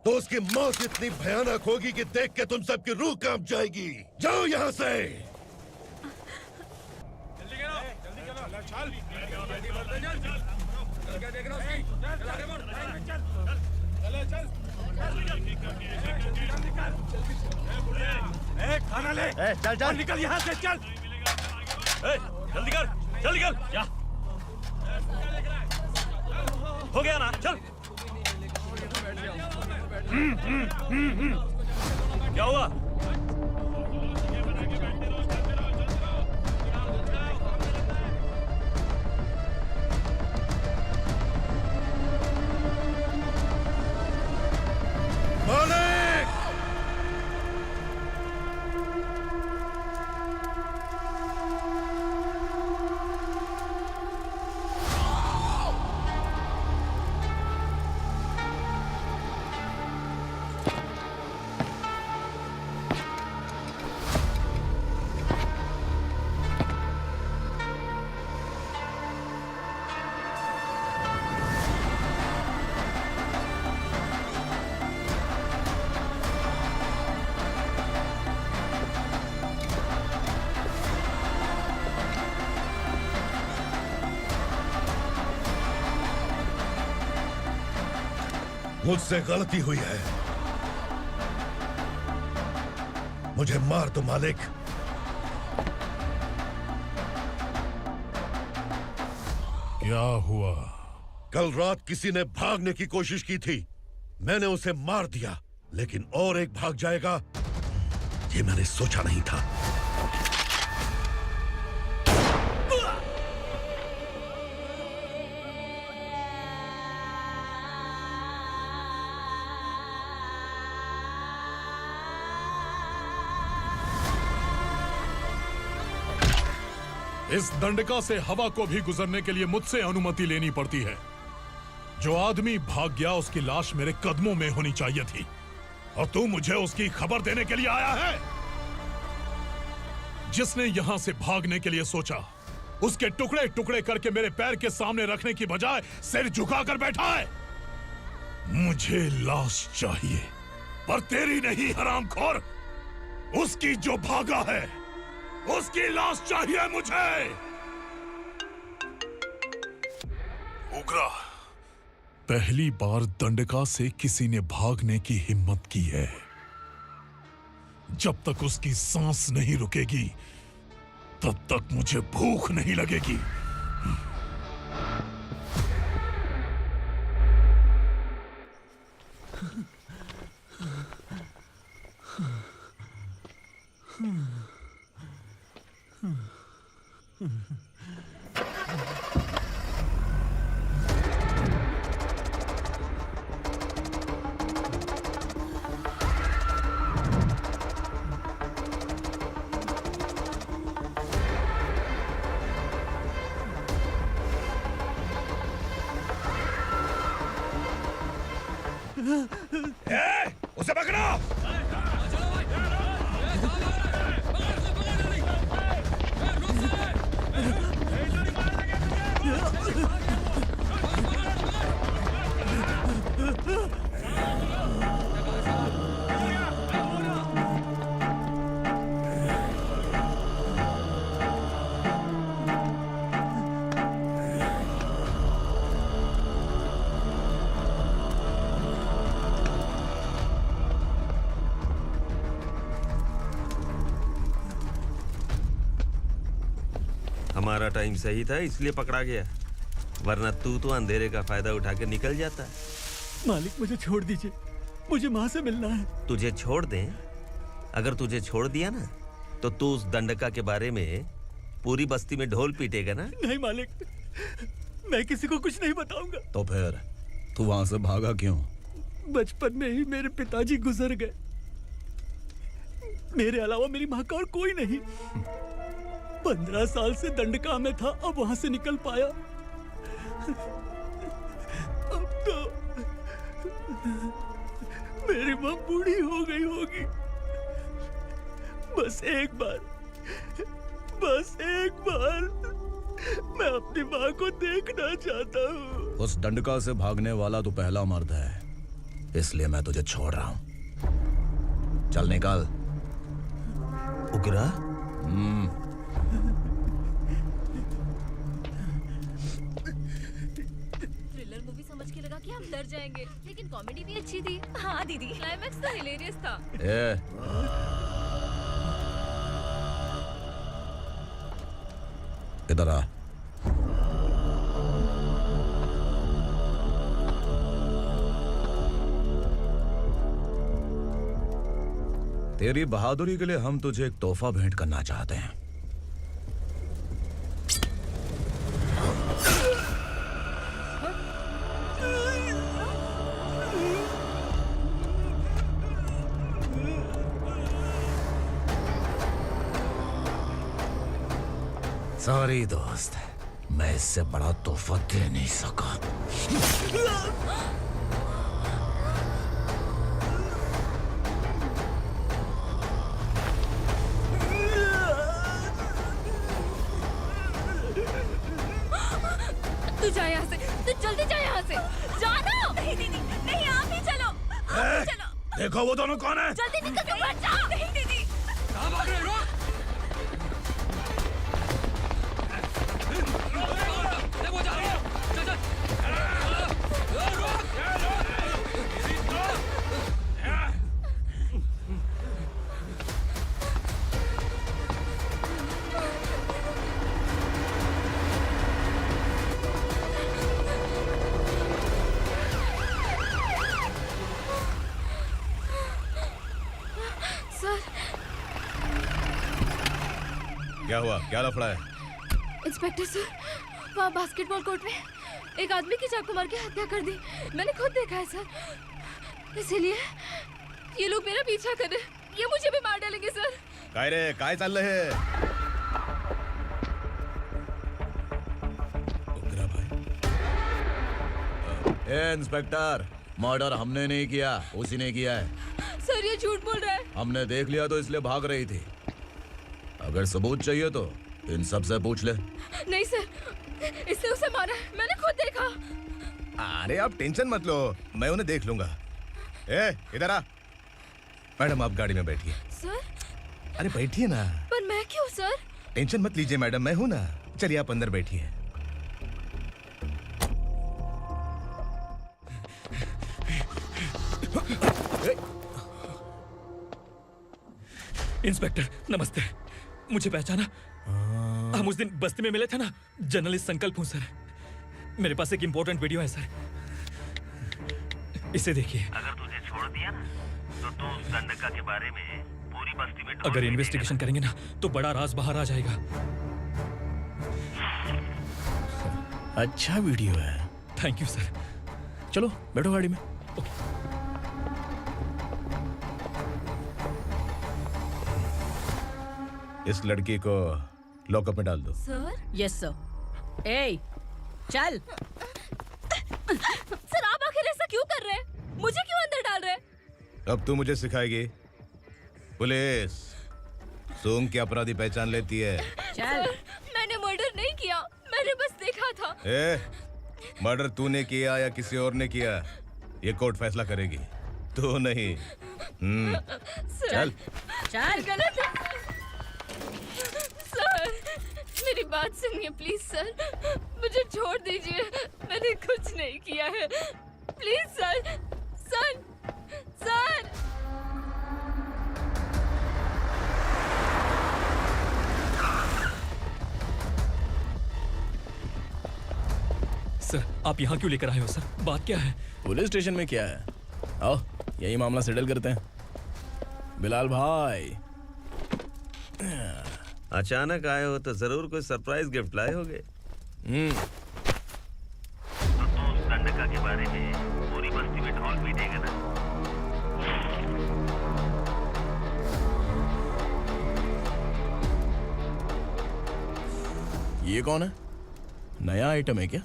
तो उसकी मौत इतनी भयानक होगी कि देख के तुम सबकी रूह कांप जाएगी। जाओ यहां से। खाना ले। चल चल निकल यहाँ से, चल। जल्दी कर, जल्दी कर। क्या हो गया ना? चल। क्या हुआ? मालिक! मुझसे गलती हुई है। मुझे मार दो मालिक। क्या हुआ? कल रात किसी ने भागने की कोशिश की थी। मैंने उसे मार दिया, लेकिन और एक भाग जाएगा ये मैंने सोचा नहीं था। इस दंडका से हवा को भी गुजरने के लिए मुझसे अनुमति लेनी पड़ती है। जो आदमी भाग गया उसकी लाश मेरे कदमों में होनी चाहिए थी, और तू मुझे उसकी खबर देने के लिए आया है। जिसने यहां से भागने के लिए सोचा उसके टुकड़े टुकड़े करके मेरे पैर के सामने रखने की बजाय सिर झुकाकर बैठा है। मुझे लाश चाहिए, पर तेरी नहीं हरामखोर। उसकी जो भागा है उसकी लाश चाहिए मुझे। उग्रा, पहली बार दंडका से किसी ने भागने की हिम्मत की है। जब तक उसकी सांस नहीं रुकेगी तब तक मुझे भूख नहीं लगेगी। उसे पकड़ो। हमारा टाइम सही था इसलिए पकड़ा गया, वरना तू तो अंधेरे का फायदा उठा के निकल जाता। मालिक मुझे छोड़ दीजिए, मुझे माँ से मिलना है। तुझे छोड़ दें? अगर तुझे छोड़ दिया ना तो तू उस दंडका के बारे में पूरी बस्ती में ढोल पीटेगा ना। नहीं मालिक, मैं किसी को कुछ नहीं बताऊंगा। तो फिर तू वहां से भागा क्यों? बचपन में ही मेरे पिताजी गुजर गए, मेरे अलावा मेरी माँ का और कोई नहीं। 15 साल से दंडका में था, अब वहां से निकल पाया। अब तो मेरी माँ बूढ़ी हो गई होगी। बस एक बार मैं अपनी माँ को देखना चाहता हूँ। उस दंडका से भागने वाला तो पहला मर्द है, इसलिए मैं तुझे छोड़ रहा हूँ। चल निकल। उग्रा? थ्रिलर मूवी समझ के लगा कि हम डर जाएंगे, लेकिन कॉमेडी भी अच्छी थी। हाँ दीदी, क्लाइमैक्स तो हिलेरियस था। इधर आ। तेरी बहादुरी के लिए हम तुझे एक तोहफा भेंट करना चाहते हैं। सॉरी दोस्त, मैं इससे बड़ा तोहफा दे नहीं सका। तू जा यहाँ से, तू जल्दी जा यहाँ से। जानो। नहीं दीदी, नहीं, आप ही चलो। आप ही चलो। देखो वो दोनों कौन है? जल्दी निकल के मत जाओ। नहीं दीदी। कहाँ भाग रहे हो? देखो जा रही है। चल चल। सर। क्या हुआ? क्या लफड़ा है? इंस्पेक्टर सर, वहाँ बास्केटबॉल कोर्ट में एक आदमी की चाकू मार के हत्या कर दी। मैंने खुद देखा है सर, इसीलिए ये लोग मेरा पीछा कर रहे हैं। ये मुझे भी मार डालेंगे सर। काय रे, काय चाललंय हे? उग्रा भाई। ए इंस्पेक्टर, मर्डर हमने नहीं किया, उसी ने किया है। सर ये झूठ बोल रहा है। हमने देख लिया तो इसलिए भाग रही थी। अगर सबूत चाहिए तो इन सब से पूछ ले। नहीं सर, इसने उसे मारा है, मैंने खुद देखा। अरे आप टेंशन मत लो, मैं उन्हें देख लूंगा। ए, इधर आ। मैडम आप गाड़ी में बैठिए। सर? अरे बैठिए ना। पर मैं क्यों सर? टेंशन मत लीजिए मैडम, मैं हूं ना। चलिए आप अंदर बैठिए। इंस्पेक्टर नमस्ते, मुझे पहचाना? हम उस दिन बस्ती में मिले थे ना, जर्नलिस्ट संकल्प हूँ सर। मेरे पास एक इम्पोर्टेंट वीडियो है सर, इसे देखिए। अगर तुझे छोड़ दिया ना तो तू उस दंडका के बारे में पूरी बस्ती में अगर इन्वेस्टिगेशन करेंगे ना तो बड़ा राज बाहर आ जाएगा। अच्छा वीडियो है। Thank you sir. चलो बैठो गाड़ी में। इस लड़की को लॉकअप में डाल दो। सर? Yes sir. ए, चल। सर आप आखिर ऐसा क्यों कर रहे हैं? मुझे क्यों अंदर डाल रहे? अब तू मुझे सिखाएगी? पुलिस सूंघ के अपराधी पहचान लेती है। सर, मैंने मर्डर नहीं किया, मैंने बस देखा था। मर्डर तूने किया या किसी और ने किया, ये कोर्ट फैसला करेगी, तू नहीं। चल चल। गलत है। सर, मेरी बात सुनिए प्लीज सर, मुझे छोड़ दीजिए, मैंने कुछ नहीं किया है, please sir. Sir, sir. Sir, आप यहाँ क्यों लेकर आए हो सर? बात क्या है? पुलिस स्टेशन में क्या है? आओ यही मामला सेटल करते हैं। बिलाल भाई, अचानक आए हो तो जरूर कोई सरप्राइज गिफ्ट लाए होगे। तो दंडका के बारे में पूरी बस्ती में ढोल पीटेगा ना? ये कौन है? नया आइटम है क्या?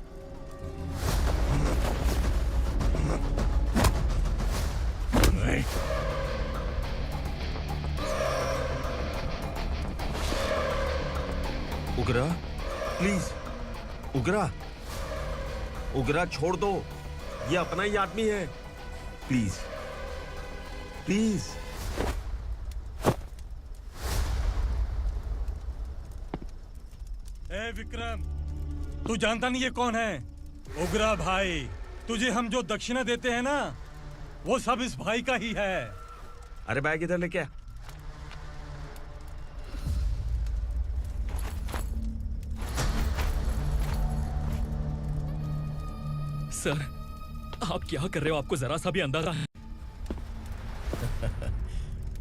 उगरा, प्लीज उगरा, उगरा छोड़ दो, ये अपना ही आदमी है, प्लीज प्लीज। ए विक्रम, तू जानता नहीं ये कौन है? उगरा भाई, तुझे हम जो दक्षिणा देते हैं ना, वो सब इस भाई का ही है। अरे बैग इधर लेके आ। सर, आप क्या कर रहे हो? आपको जरा सा भी अंदाजा है?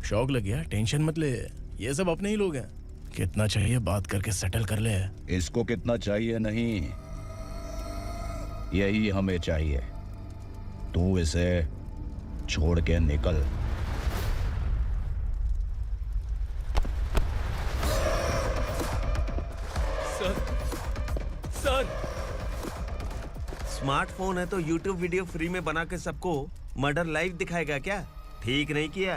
शौक लग गया? टेंशन मत ले, ये सब अपने ही लोग हैं। कितना चाहिए बात करके सेटल कर ले। इसको कितना चाहिए नहीं, यही हमें चाहिए। तू इसे छोड़ के निकल। सर, स्मार्टफोन है तो YouTube वीडियो फ्री में बना के सबको मर्डर लाइव दिखाएगा क्या? ठीक नहीं किया।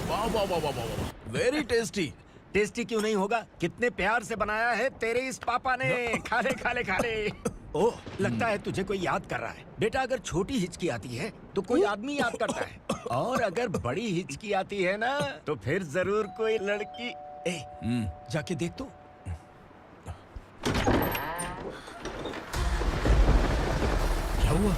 वाह वाह वाह वाह वाह, वेरी टेस्टी। टेस्टी क्यों नहीं होगा? कितने प्यार से बनाया है तेरे इस पापा ने। खा ले खा ले खा ले। ओह, लगता है तुझे कोई याद कर रहा है। बेटा, अगर छोटी हिचकी आती है तो कोई आदमी याद करता है, और अगर बड़ी हिचकी आती है ना तो फिर जरूर कोई लड़की। जाके देख तो। क्या हुआ?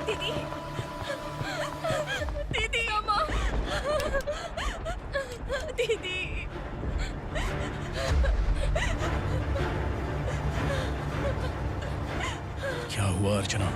दीदी, दीदी, अम्मा, दीदी। क्या हुआ अर्चना?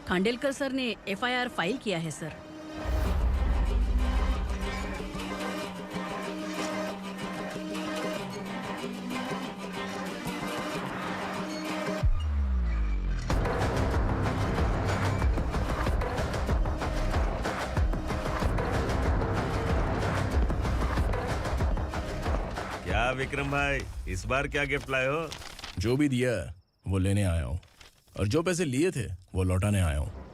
खांडेलकर सर ने एफआईआर फाइल किया है सर। क्या विक्रम भाई, इस बार क्या गिफ्ट लाए हो? जो भी दिया है वो लेने आया हूँ, और जो पैसे लिए थे वो लौटाने आया हूँ।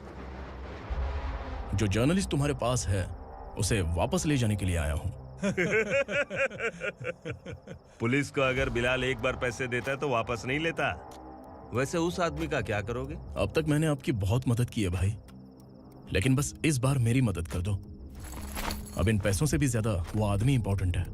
जो जर्नलिस्ट तुम्हारे पास है उसे वापस ले जाने के लिए आया हूँ। पुलिस को अगर बिलाल एक बार पैसे देता है तो वापस नहीं लेता। वैसे उस आदमी का क्या करोगे? अब तक मैंने आपकी बहुत मदद की है भाई, लेकिन बस इस बार मेरी मदद कर दो। अब इन पैसों से भी ज्यादा वो आदमी इंपॉर्टेंट है।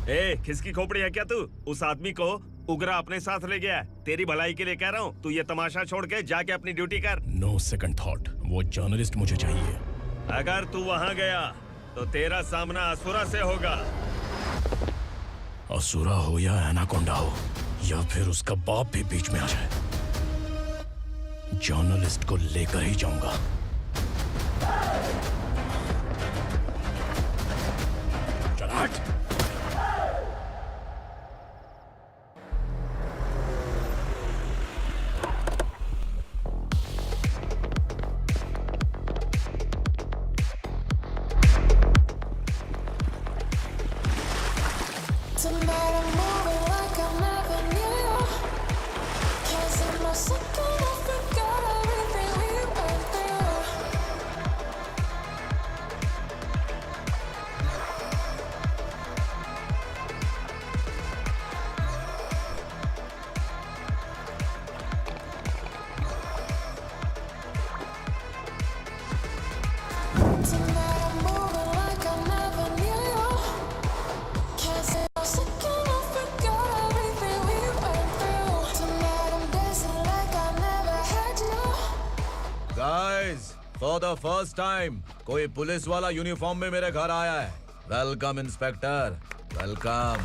ए, किसकी खोपड़ी है क्या तू? उस आदमी को उगरा अपने साथ ले गया है। तेरी भलाई के लिए कह रहा हूँ, तू ये तमाशा छोड़ के जाके अपनी ड्यूटी कर। नो सेकंड थॉट, वो जर्नलिस्ट मुझे चाहिए। अगर तू वहाँ गया तो तेरा सामना असुरा से होगा। असुरा हो या एनाकोंडा हो, या फिर उसका बाप भी बीच में आ जाए, जर्नलिस्ट को लेकर ही जाऊंगा। चल हट। फॉर द फर्स्ट टाइम कोई पुलिस वाला यूनिफॉर्म में मेरे घर आया है। Welcome inspector, welcome.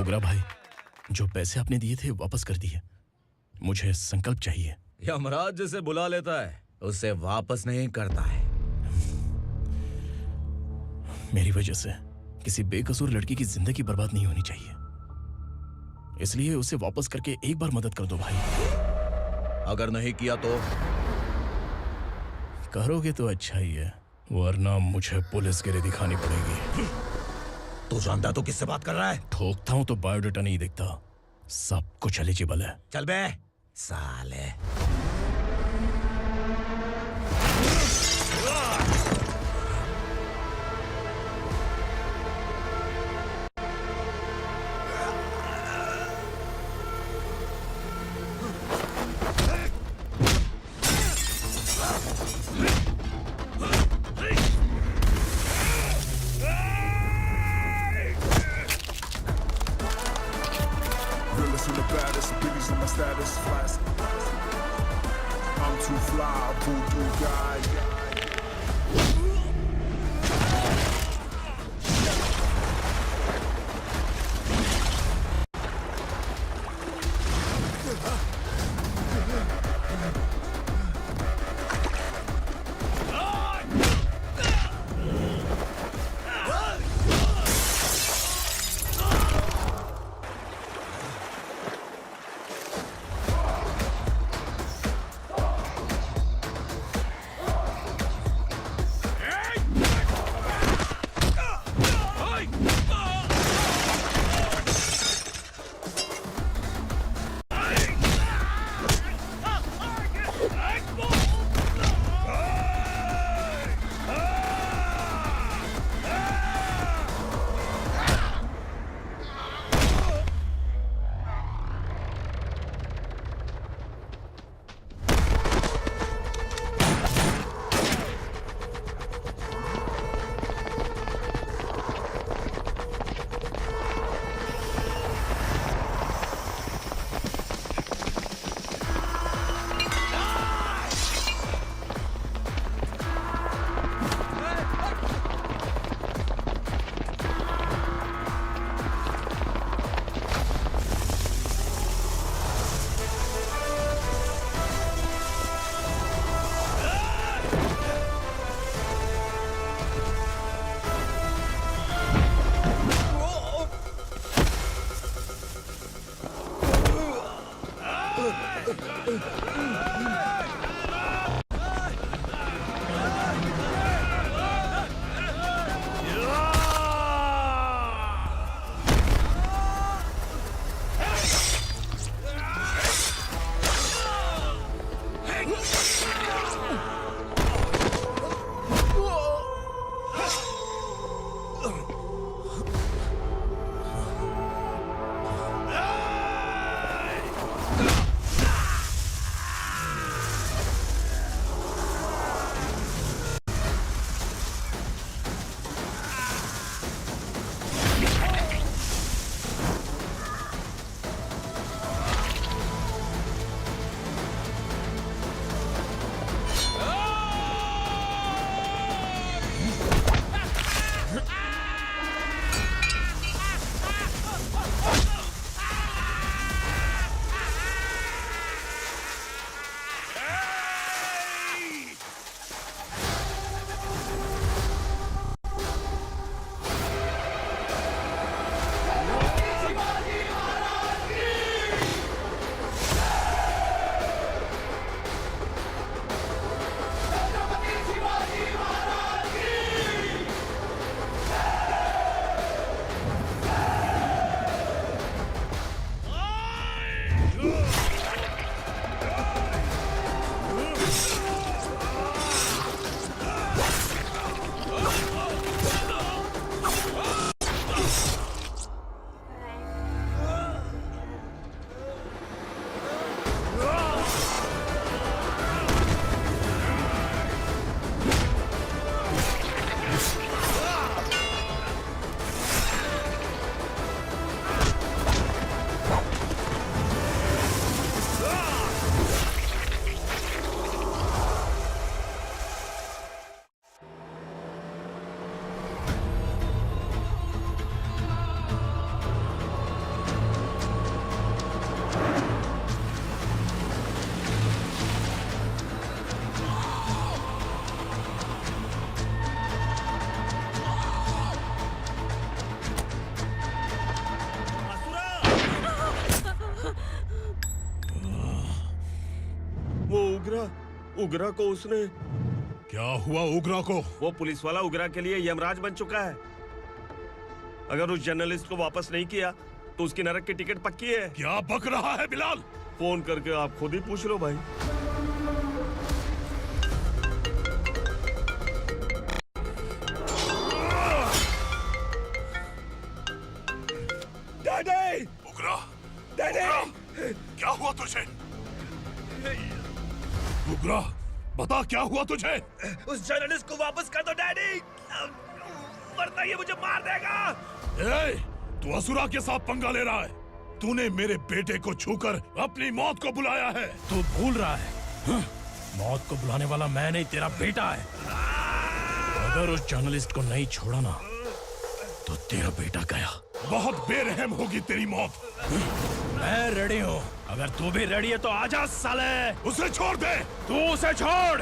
उग्रा भाई, जो पैसे आपने दिए थे वापस कर दिए। मुझे संकल्प चाहिए। यमराज जिसे बुला लेता है उसे वापस नहीं करता है। मेरी वजह से किसी बेकसूर लड़की की जिंदगी बर्बाद नहीं होनी चाहिए, इसलिए उसे वापस करके एक बार मदद कर दो भाई। अगर नहीं किया तो? करोगे तो अच्छा ही है, वरना मुझे पुलिसगिरी दिखानी पड़ेगी। तू जानता तो किससे बात कर रहा है? ठोकता हूं तो बायोडाटा नहीं दिखता, सब कुछ एलिजिबल है। चल बे साले। Realest and the baddest, biggies on my status, flash. उग्रा को उसने। क्या हुआ उग्रा को? वो पुलिस वाला उग्रा के लिए यमराज बन चुका है। अगर उस जर्नलिस्ट को वापस नहीं किया तो उसकी नरक की टिकट पक्की है। क्या बक रहा है बिलाल? फोन करके आप खुद ही पूछ लो भाई। डैडी! उग्रा! डैडी! क्या हुआ तुझे? उग्रा, बता क्या हुआ तुझे? उस जर्नलिस्ट को वापस कर दो डैडी, वरना ये मुझे मार देगा। ए, तू असुरा के साथ पंगा ले रहा है। तूने मेरे बेटे को छूकर अपनी मौत को बुलाया है। तू भूल रहा है, मौत को बुलाने वाला मैं नहीं, तेरा बेटा है। अगर उस जर्नलिस्ट को नहीं छोड़ा ना तो तेरा बेटा गया। बहुत बेरहम होगी तेरी मौत। मैं रेडी हूँ, अगर तू भी रेडी है तो आजा साले। उसे छोड़ दे। तू उसे छोड़।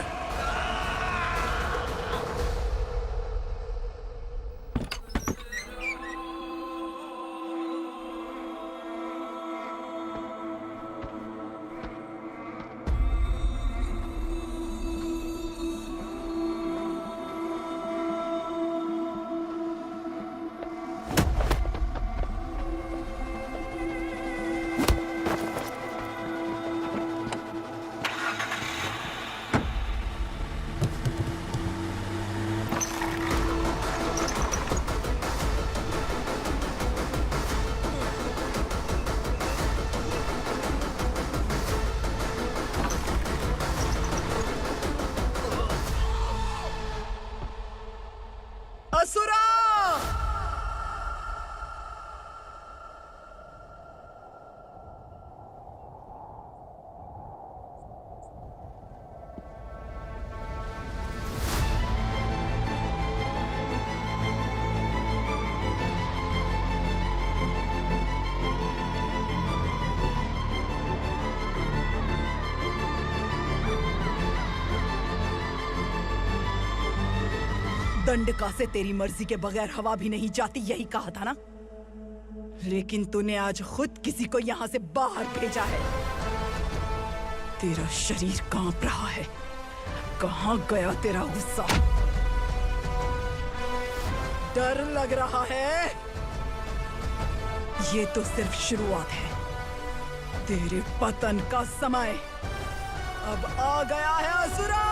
असुरा! दंडका से तेरी मर्जी के बगैर हवा भी नहीं जाती, यही कहा था ना? लेकिन तूने आज खुद किसी को यहाँ से बाहर भेजा है। तेरा शरीर कांप रहा है। कहाँ गया तेरा गुस्सा? डर लग रहा है? ये तो सिर्फ शुरुआत है। तेरे पतन का समय अब आ गया है असुरा।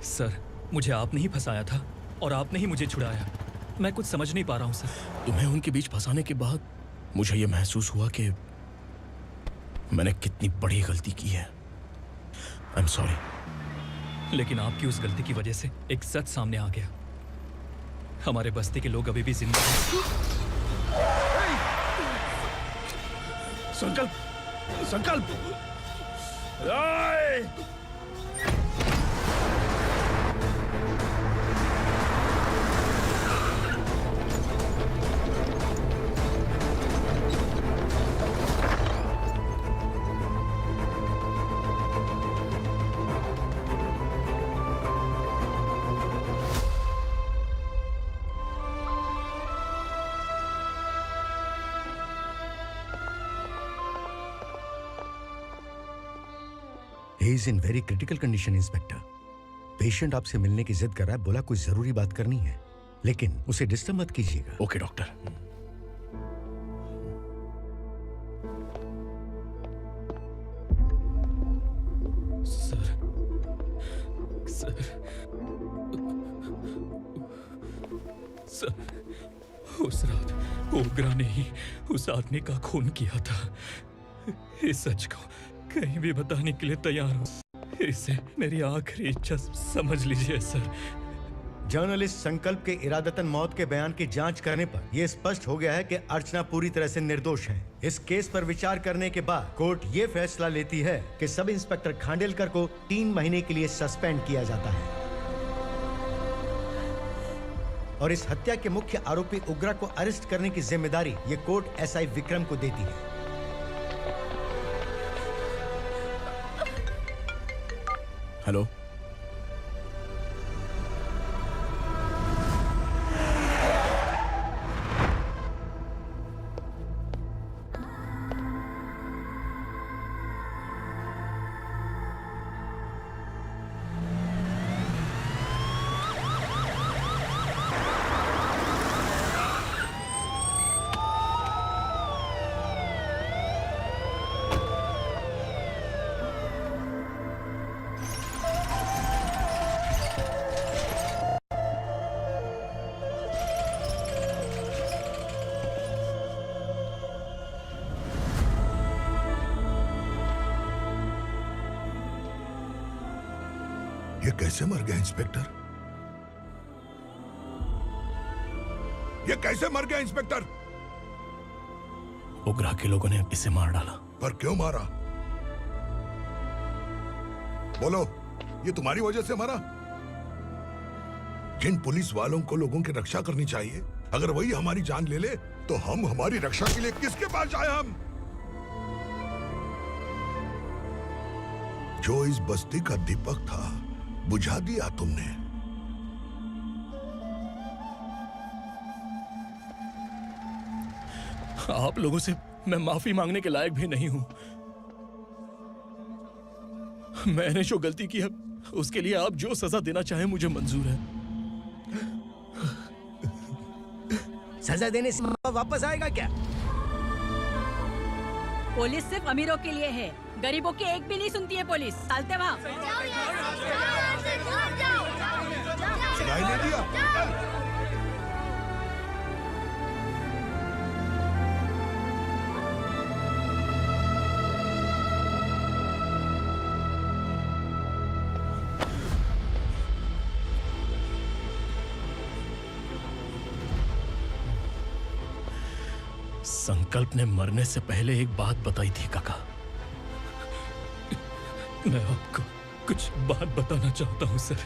सर, मुझे आपने ही फंसाया था और आपने ही मुझे छुड़ाया। मैं कुछ समझ नहीं पा रहा हूँ सर। तुम्हें उनके बीच फंसाने के बाद मुझे यह महसूस हुआ कि मैंने कितनी बड़ी गलती की है। I am sorry. लेकिन आपकी उस गलती की वजह से एक सच सामने आ गया। हमारे बस्ती के लोग अभी भी जिंदा हैं। संकल्प, संकल्प! He is in very critical condition, inspector. Patient आपसे मिलने की जिद कर रहा है, बोला कुछ जरूरी बात करनी है, लेकिन उसे डिस्टर्ब मत कीजिएगा। Okay doctor. Sir, sir, sir, उस रात ओग्रा ने ही उस आदमी का खून किया था। इस सच को कहीं भी बताने के लिए तैयार हूँ। इसे मेरी आखिरी इच्छा समझ लीजिए सर। जर्नलिस्ट संकल्प के इरादतन मौत के बयान की जांच करने पर यह स्पष्ट हो गया है कि अर्चना पूरी तरह से निर्दोष है। इस केस पर विचार करने के बाद कोर्ट ये फैसला लेती है कि सब इंस्पेक्टर खांडेलकर को 3 महीने के लिए सस्पेंड किया जाता है और इस हत्या के मुख्य आरोपी उग्रा को अरेस्ट करने की जिम्मेदारी ये कोर्ट एसआई विक्रम को देती है। हेलो, ये कैसे मर गया इंस्पेक्टर? ये कैसे मर गया इंस्पेक्टर? उग्रा के लोगों ने इसे मार डाला। पर क्यों मारा? बोलो, ये तुम्हारी वजह से मरा? जिन पुलिस वालों को लोगों की रक्षा करनी चाहिए, अगर वही हमारी जान ले ले तो हम हमारी रक्षा के लिए किसके पास जाए? हम जो इस बस्ती का दीपक था बुझा दिया तुमने। आप लोगों से मैं माफी मांगने के लायक भी नहीं हूं। मैंने जो गलती की है उसके लिए आप जो सजा देना चाहें मुझे मंजूर है। सजा देने से वापस आएगा क्या? पुलिस सिर्फ अमीरों के लिए है, गरीबों की एक भी नहीं सुनती है पुलिस। चलते वहाँ। सुनाई नहीं दिया? संकल्प ने मरने से पहले एक बात बताई थी काका। मैं आपको कुछ बात बताना चाहता हूं सर।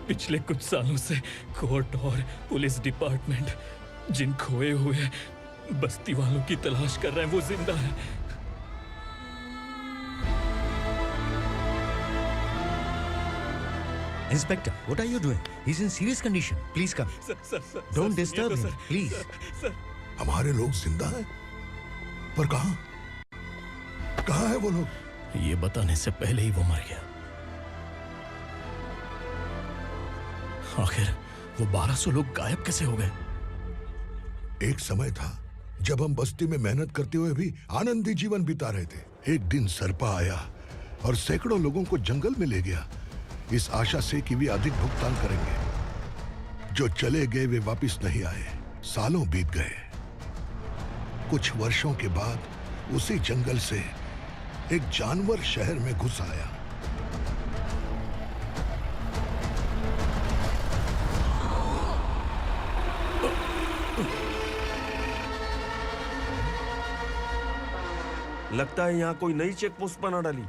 पिछले कुछ सालों से कोर्ट और पुलिस डिपार्टमेंट जिन खोए हुए बस्ती वालों की तलाश कर रहे हैं वो जिंदा है। Inspector, what are you doing? He's in serious condition. Please come. Sir, Don't disturb him, please. हमारे लोग जिंदा हैं? पर कहां? कहां है वो लोग? ये बताने से पहले ही वो मर गया। आखिर वो 1200 लोग गायब कैसे हो गए? एक समय था जब हम बस्ती में मेहनत करते हुए भी आनंदी जीवन बिता रहे थे। एक दिन सरपा आया और सैकड़ों लोगों को जंगल में ले गया, इस आशा से कि वे अधिक भुगतान करेंगे। जो चले गए वे वापस नहीं आए। सालों बीत गए। कुछ वर्षों के बाद उसी जंगल से एक जानवर शहर में घुस आया। लगता है यहाँ कोई नई चेक पोस्ट बना डाली।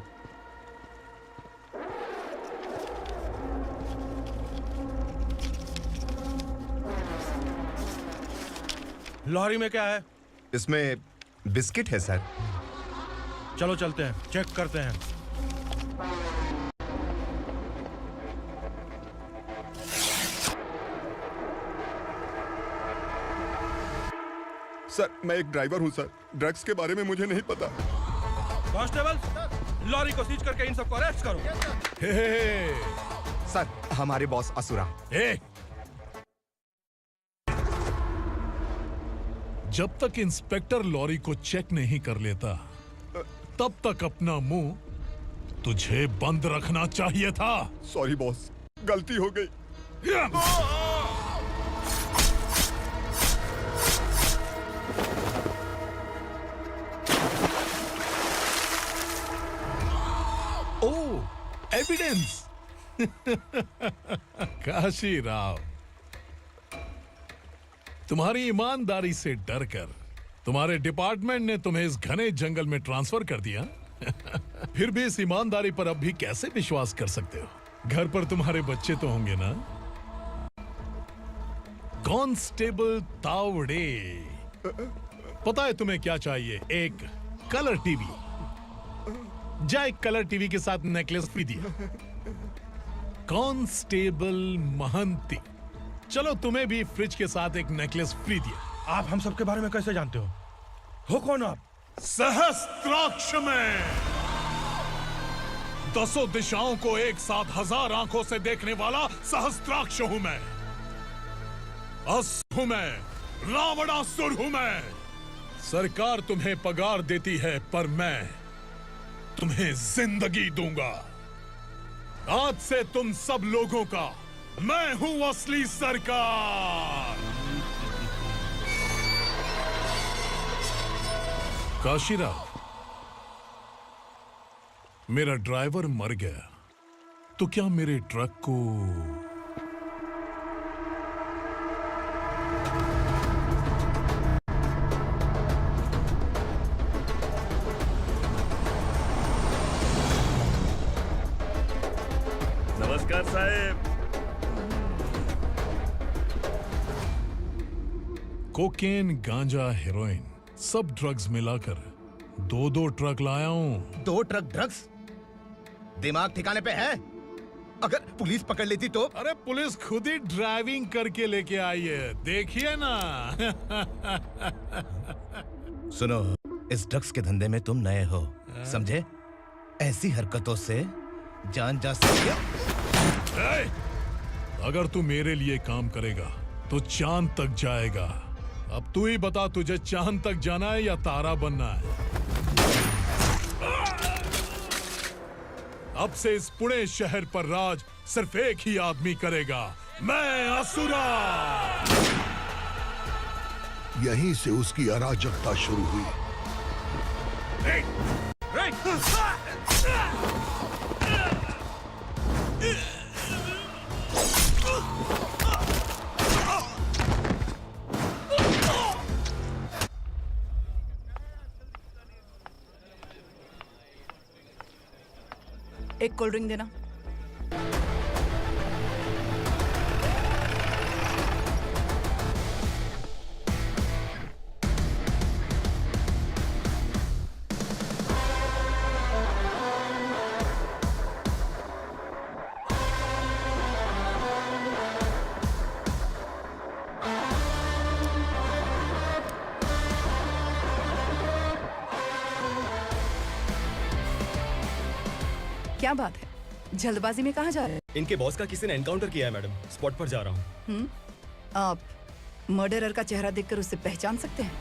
लॉरी में क्या है? इसमें बिस्किट है सर। चलो चलते हैं, चेक करते हैं। सर मैं एक ड्राइवर हूं सर, ड्रग्स के बारे में मुझे नहीं पता। कांस्टेबल, लॉरी को सीज करके इन सबको अरेस्ट करो। सर हमारे बॉस असुरा। जब तक इंस्पेक्टर लॉरी को चेक नहीं कर लेता तब तक अपना मुंह तुझे बंद रखना चाहिए था। सॉरी बॉस, गलती हो गई। एविडेंस। काशी राव, तुम्हारी ईमानदारी से डरकर तुम्हारे डिपार्टमेंट ने तुम्हें इस घने जंगल में ट्रांसफर कर दिया। फिर भी इस ईमानदारी पर अब भी कैसे विश्वास कर सकते हो? घर पर तुम्हारे बच्चे तो होंगे ना? कांस्टेबल तावड़े, पता है तुम्हें क्या चाहिए? एक कलर टीवी। जा एक कलर टीवी के साथ नेकलेस भी दिया। कांस्टेबल महंती, चलो तुम्हें भी फ्रिज के साथ एक नेकलेस फ्री दिया। आप हम सबके बारे में कैसे जानते हो कौन आप? सहस्त्राक्ष में 10 दिशाओं को एक साथ 1000 आंखों से देखने वाला सहस्त्राक्ष हूं मैं। असुर हूं मैं, रावणासुर हूं मैं। सरकार तुम्हें पगार देती है, पर मैं तुम्हें जिंदगी दूंगा। आज से तुम सब लोगों का मैं हूं असली सरकार। काशीराव, मेरा ड्राइवर मर गया तो क्या मेरे ट्रक को नमस्कार साहब। कोकेन, गांजा, हेरोइन, सब ड्रग्स मिलाकर 2 ट्रक लाया हूं। 2 ट्रक ड्रग्स? दिमाग ठिकाने पे है? अगर पुलिस पकड़ लेती तो? अरे पुलिस खुद ही ड्राइविंग करके लेके आई है, देखिए ना। सुनो, इस ड्रग्स के धंधे में तुम नए हो, समझे? ऐसी हरकतों से जान जा सकती है। अगर तू मेरे लिए काम करेगा तो चांद तक जाएगा। अब तू ही बता, तुझे चांद तक जाना है या तारा बनना है? अब से इस पुणे शहर पर राज सिर्फ एक ही आदमी करेगा, मैं असुरा। यहीं से उसकी अराजकता शुरू हुई। एक कोल्ड ड्रिंक देना। क्या बात है, जल्दबाजी में कहाँ जा रहे हैं? इनके बॉस का किसी ने एनकाउंटर किया है मैडम, स्पॉट पर जा रहा हूँ। आप मर्डरर का चेहरा देखकर उसे पहचान सकते हैं?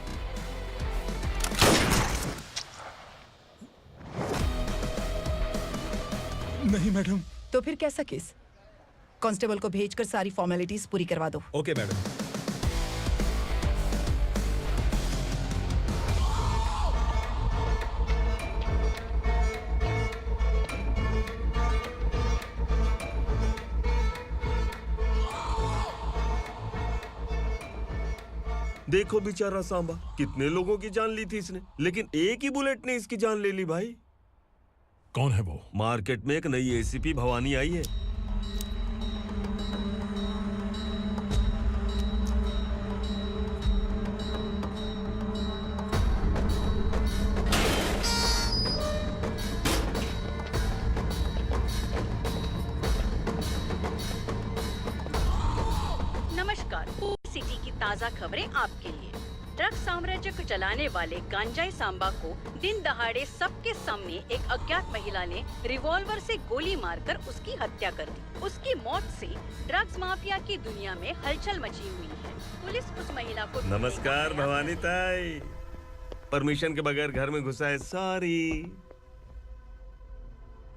नहीं मैडम। तो फिर कैसा केस? कांस्टेबल को भेजकर सारी फॉर्मेलिटीज पूरी करवा दो। Okay madam. देखो बेचारा सांबा, कितने लोगों की जान ली थी इसने, लेकिन एक ही बुलेट ने इसकी जान ले ली भाई। कौन है वो? मार्केट में एक नई एसीपी भवानी आई है। नमस्कार, सिटी की ताज़ा खबरें आपके लिए। ड्रग साम्राज्य को चलाने वाले गांजाई सांबा को दिन दहाड़े सबके सामने एक अज्ञात महिला ने रिवॉल्वर से गोली मारकर उसकी हत्या कर दी। उसकी मौत से ड्रग्स माफिया की दुनिया में हलचल मची हुई है। पुलिस उस महिला को नमस्कार भवानी ताई, परमिशन के बगैर घर में घुसा है, सॉरी।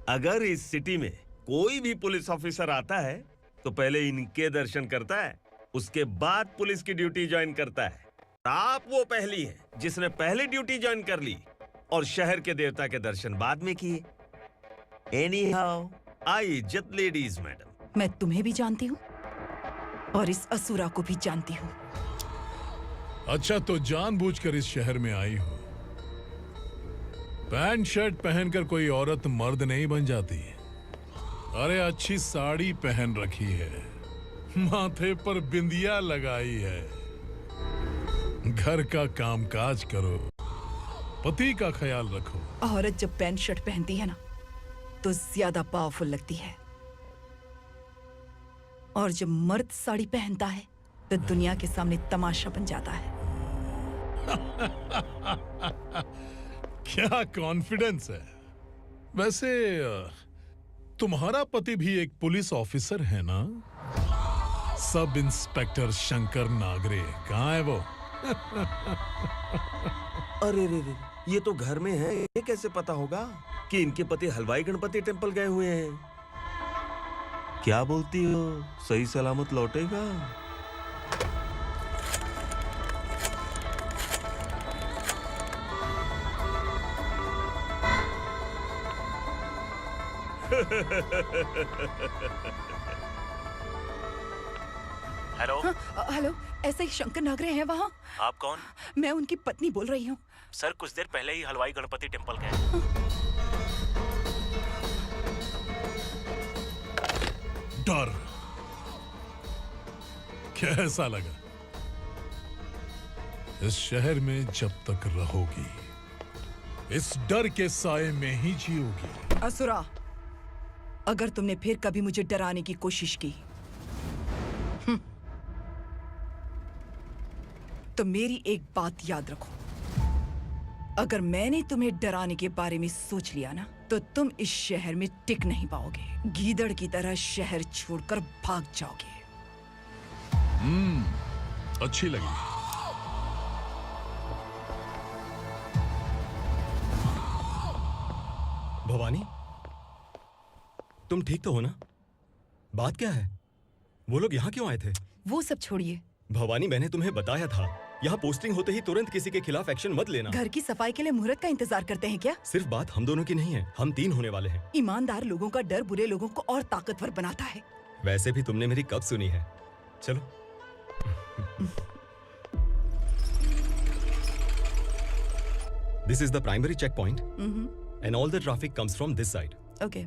अगर इस सिटी में कोई भी पुलिस ऑफिसर आता है तो पहले इनके दर्शन करता है, उसके बाद पुलिस की ड्यूटी ज्वाइन करता है। आप वो पहली हैं जिसने पहले ड्यूटी ज्वाइन कर ली और शहर के देवता के दर्शन बाद में किए। एनीहाउ, आई इज्जत लेडीज मैडम। मैं तुम्हें भी जानती हूँ और इस असुरा को भी जानती हूँ। अच्छा, तो जानबूझकर इस शहर में आई हो। पैंट शर्ट पहनकर कोई औरत मर्द नहीं बन जाती। अरे अच्छी साड़ी पहन रखी है, माथे पर बिंदिया लगाई है, घर का कामकाज करो, पति का ख्याल रखो। औरत जब पैंट शर्ट पहनती है ना तो ज्यादा पावरफुल लगती है, और जब मर्द साड़ी पहनता है तो दुनिया के सामने तमाशा बन जाता है। क्या कॉन्फिडेंस है। वैसे तुम्हारा पति भी एक पुलिस ऑफिसर है ना? Sub inspector Shankar Nagare. कहाँ है वो? अरे रे रे, ये तो घर में है। ये कैसे पता होगा कि इनके पति हलवाई गणपति टेम्पल गए हुए हैं? क्या बोलती हो, सही सलामत लौटेगा? हेलो। हेलो, ऐसे ही शंकर नागरे हैं वहाँ? आप कौन? मैं उनकी पत्नी बोल रही हूँ। सर कुछ देर पहले ही हलवाई गणपति टेम्पल गए। डर कैसा लगा? इस शहर में जब तक रहोगी इस डर के साए में ही जियोगी। असुरा, अगर तुमने फिर कभी मुझे डराने की कोशिश की तो मेरी एक बात याद रखो, अगर मैंने तुम्हें डराने के बारे में सोच लिया ना तो तुम इस शहर में टिक नहीं पाओगे। गीदड़ की तरह शहर छोड़कर भाग जाओगे। अच्छी लगी। भवानी, तुम ठीक तो हो ना? बात क्या है? वो लोग यहाँ क्यों आए थे? वो सब छोड़िए। भवानी, मैंने तुम्हें बताया था, यहाँ पोस्टिंग होते ही तुरंत किसी के खिलाफ एक्शन मत लेना। घर की सफाई के लिए मुहूर्त का इंतजार करते हैं क्या? सिर्फ बात हम दोनों की नहीं है, हम 3 होने वाले हैं। ईमानदार लोगों का डर बुरे लोगों को और ताकतवर बनाता है। वैसे भी तुमने मेरी कब सुनी है। चलो। This is the primary checkpoint, and all the traffic comes from this side. Okay.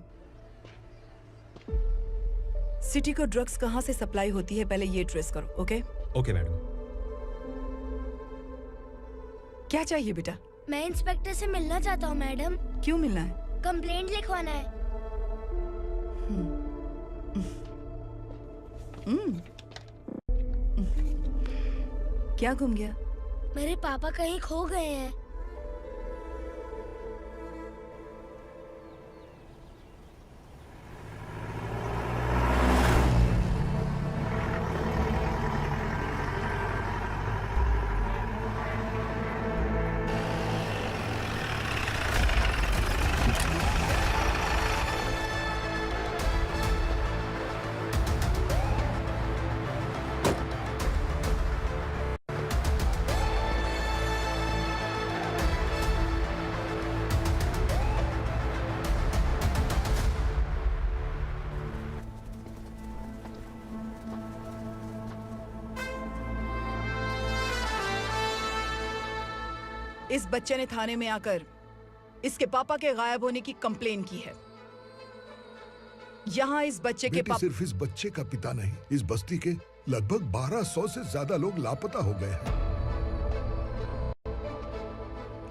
City को ड्रग्स कहाँ से सप्लाई होती है पहले ये ट्रेस करो। ओके? Okay madam. क्या चाहिए बेटा? मैं इंस्पेक्टर से मिलना चाहता हूँ मैडम। क्यों मिलना है? कंप्लेंट लिखवाना है। क्या घूम गया? मेरे पापा कहीं खो गए हैं। इस बच्चे ने थाने में आकर इसके पापा के गायब होने की कंप्लेन की है। यहाँ इस बच्चे के पापा सिर्फ इस बच्चे का पिता नहीं, इस बस्ती के लगभग 1200 से ज्यादा लोग लापता हो गए हैं।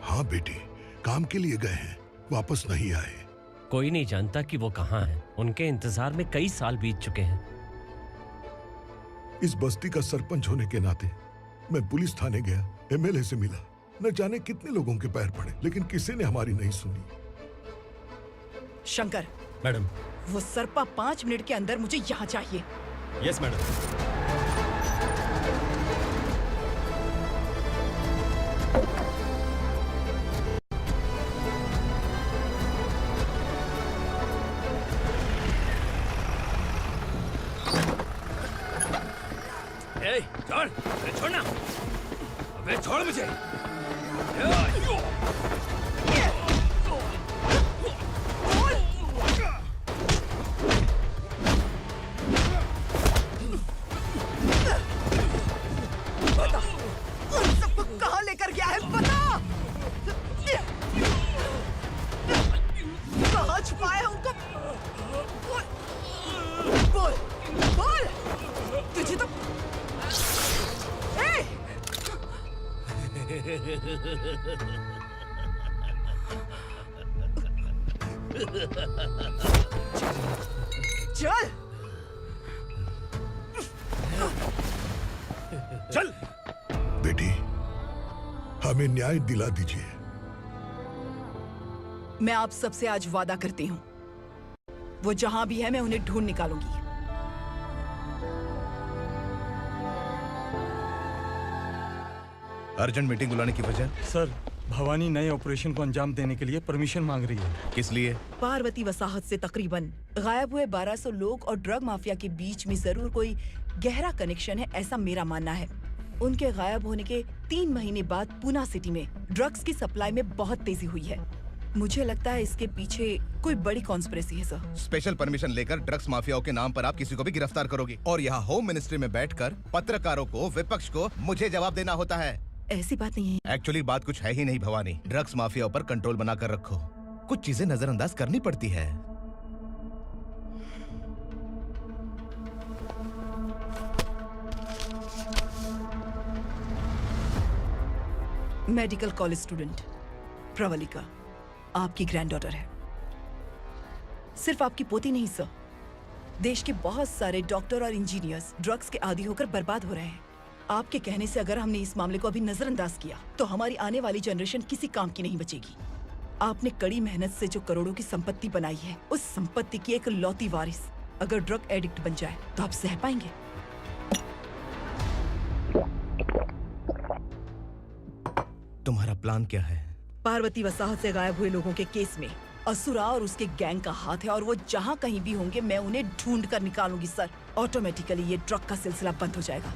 हाँ बेटी, काम के लिए गए हैं, वापस नहीं आए। कोई नहीं जानता कि वो कहाँ हैं। उनके इंतजार में कई साल बीत चुके हैं। इस बस्ती का सरपंच होने के नाते मैं पुलिस थाने गया, एमएलए से मिला, न जाने कितने लोगों के पैर पड़े, लेकिन किसी ने हमारी नहीं सुनी। शंकर। मैडम। वो सरपा 5 मिनट के अंदर मुझे यहाँ चाहिए। Yes madam. छोड़, छोड़ना, अबे छोड़ मुझे। चल चल बेटी, हमें न्याय दिला दीजिए। मैं आप सबसे आज वादा करती हूँ, वो जहां भी है मैं उन्हें ढूंढ निकालूंगी। अर्जेंट मीटिंग बुलाने की वजह? सर, भवानी नए ऑपरेशन को अंजाम देने के लिए परमिशन मांग रही है। किस लिए? पार्वती वसाहत से तकरीबन गायब हुए 1200 लोग और ड्रग माफिया के बीच में जरूर कोई गहरा कनेक्शन है, ऐसा मेरा मानना है। उनके गायब होने के 3 महीने बाद पूना सिटी में ड्रग्स की सप्लाई में बहुत तेजी हुई है। मुझे लगता है इसके पीछे कोई बड़ी कॉन्स्पिरेसी है सर। स्पेशल परमिशन लेकर ड्रग्स माफियाओं के नाम पर आप किसी को भी गिरफ्तार करोगे और यहाँ होम मिनिस्ट्री में बैठकर पत्रकारों को, विपक्ष को मुझे जवाब देना होता है। ऐसी बात नहीं है। एक्चुअली बात कुछ है ही नहीं भवानी। ड्रग्स माफियाओं पर कंट्रोल बनाकर रखो, कुछ चीजें नजरअंदाज करनी पड़ती है। मेडिकल कॉलेज स्टूडेंट प्रवलिका आपकी ग्रैंडडॉटर है। सिर्फ आपकी पोती नहीं सर, देश के बहुत सारे डॉक्टर और इंजीनियर्स ड्रग्स के आदी होकर बर्बाद हो रहे हैं। आपके कहने से अगर हमने इस मामले को अभी नजरअंदाज किया तो हमारी आने वाली जनरेशन किसी काम की नहीं बचेगी। आपने कड़ी मेहनत से जो करोड़ों की संपत्ति बनाई है, उस संपत्ति की एक लौती वारिस अगर ड्रग एडिक्ट बन जाए तो आप सह पाएंगे? तुम्हारा प्लान क्या है? पार्वती वसाहत से गायब हुए लोगों के केस में असुरा और उसके गैंग का हाथ है और वो जहाँ कहीं भी होंगे मैं उन्हें ढूंढ कर निकालूंगी सर। ऑटोमेटिकली ये ड्रग का सिलसिला बंद हो जाएगा।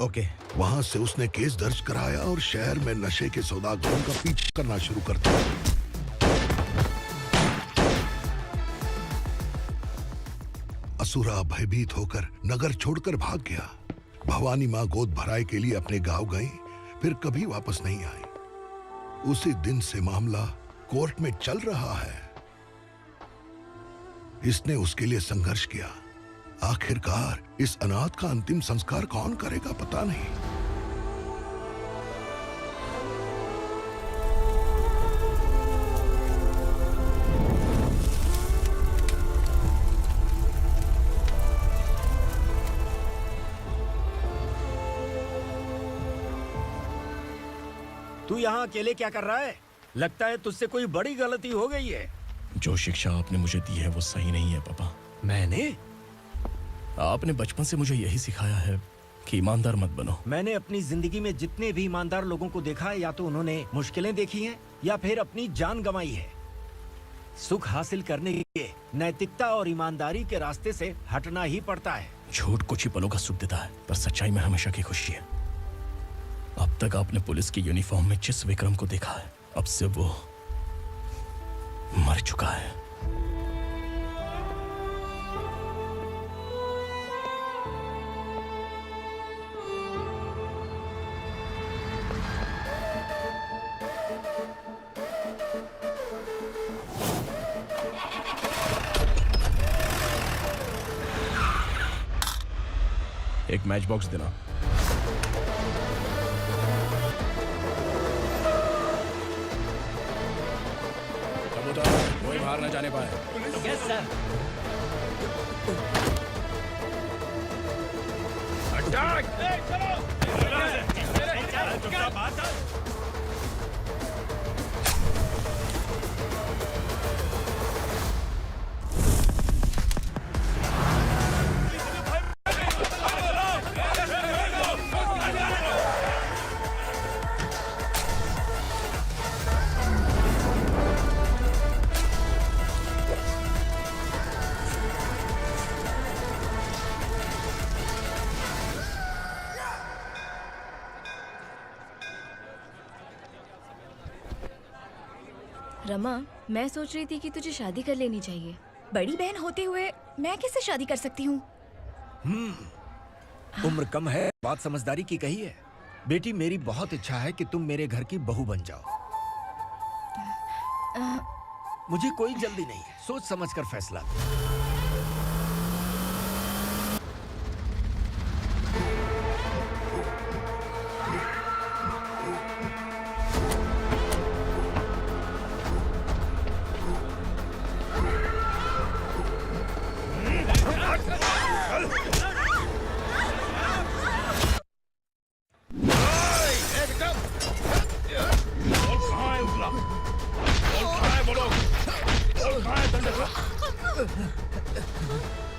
ओके। वहाँ से उसने केस दर्ज कराया और शहर में नशे के सौदागरों का पीछा करना शुरू कर दिया। असुरा भयभीत होकर नगर छोड़कर भाग गया। भवानी माँ गोद भराई के लिए अपने गांव गई, फिर कभी वापस नहीं आई। उसी दिन से मामला कोर्ट में चल रहा है। इसने उसके लिए संघर्ष किया। आखिरकार इस अनाथ का अंतिम संस्कार कौन करेगा पता नहीं। तू यहाँ अकेले क्या कर रहा है? लगता है तुझसे कोई बड़ी गलती हो गई है। जो शिक्षा आपने मुझे दी है वो सही नहीं है पापा। मैंने? आपने बचपन से मुझे यही सिखाया है कि ईमानदार मत बनो। मैंने अपनी जिंदगी में जितने भी ईमानदार लोगों को देखा है, या तो उन्होंने मुश्किलें देखी हैं या फिर अपनी जान गंवाई है। सुख हासिल करने के लिए नैतिकता और ईमानदारी के रास्ते से हटना ही पड़ता है। झूठ कुछ ही पलों का सुख देता है, पर सच्चाई में हमेशा की खुशी है। अब तक आपने पुलिस की यूनिफॉर्म में जिस विक्रम को देखा है, अब से वो मर चुका है। एक मैच बॉक्स देना। कोई बाहर न जाने पाए। Yes sir. अटैक! रमा, मैं सोच रही थी कि तुझे शादी कर लेनी चाहिए। बड़ी बहन होते हुए मैं कैसे शादी कर सकती हूँ? उम्र कम है, बात समझदारी की कही है। बेटी, मेरी बहुत इच्छा है कि तुम मेरे घर की बहू बन जाओ। मुझे कोई जल्दी नहीं है, सोच समझ कर फैसला लो।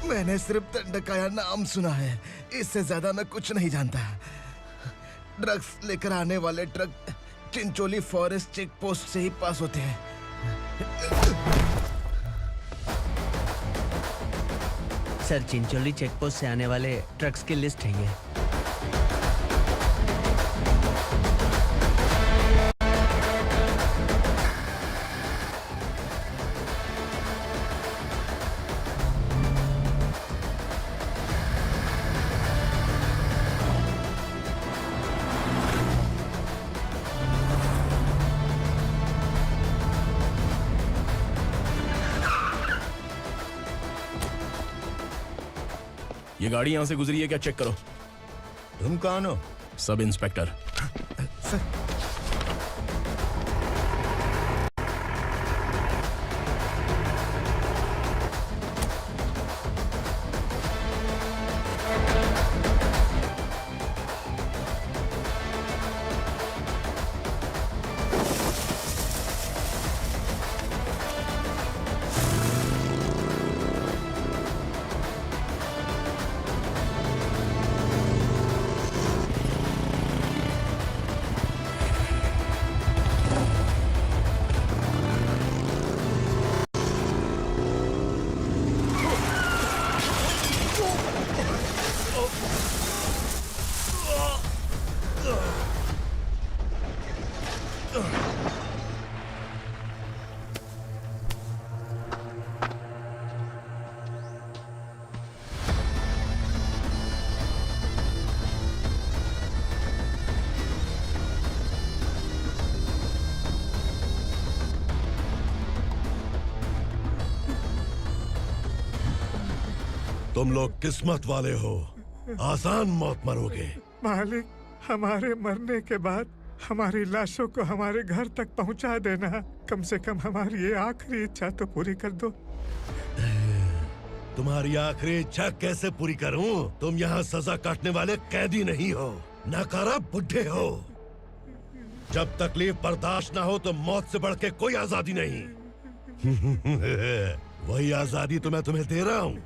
मैंने सिर्फ दंडकाया नाम सुना है, इससे ज्यादा मैं कुछ नहीं जानता। ड्रग्स लेकर आने वाले truck Chincholi forest check post से ही पास होते हैं। सर, चिंचोली चेक पोस्ट से आने वाले ट्रक्स की लिस्ट है ये। ये गाड़ी यहां से गुजरी है क्या, चेक करो। तुम कौन हो? Sub inspector. तुम लोग किस्मत वाले हो, आसान मौत मरोगे। मालिक, हमारे मरने के बाद हमारी लाशों को हमारे घर तक पहुंचा देना। कम से कम हमारी ये आखिरी इच्छा तो पूरी कर दो। तुम्हारी आखिरी इच्छा कैसे पूरी करूं? तुम यहाँ सजा काटने वाले कैदी नहीं हो, नकारा बुढ़े हो। जब तकलीफ बर्दाश्त ना हो तो मौत से बढ़ के कोई आजादी नहीं। वही आजादी तो मैं तुम्हें दे रहा हूँ।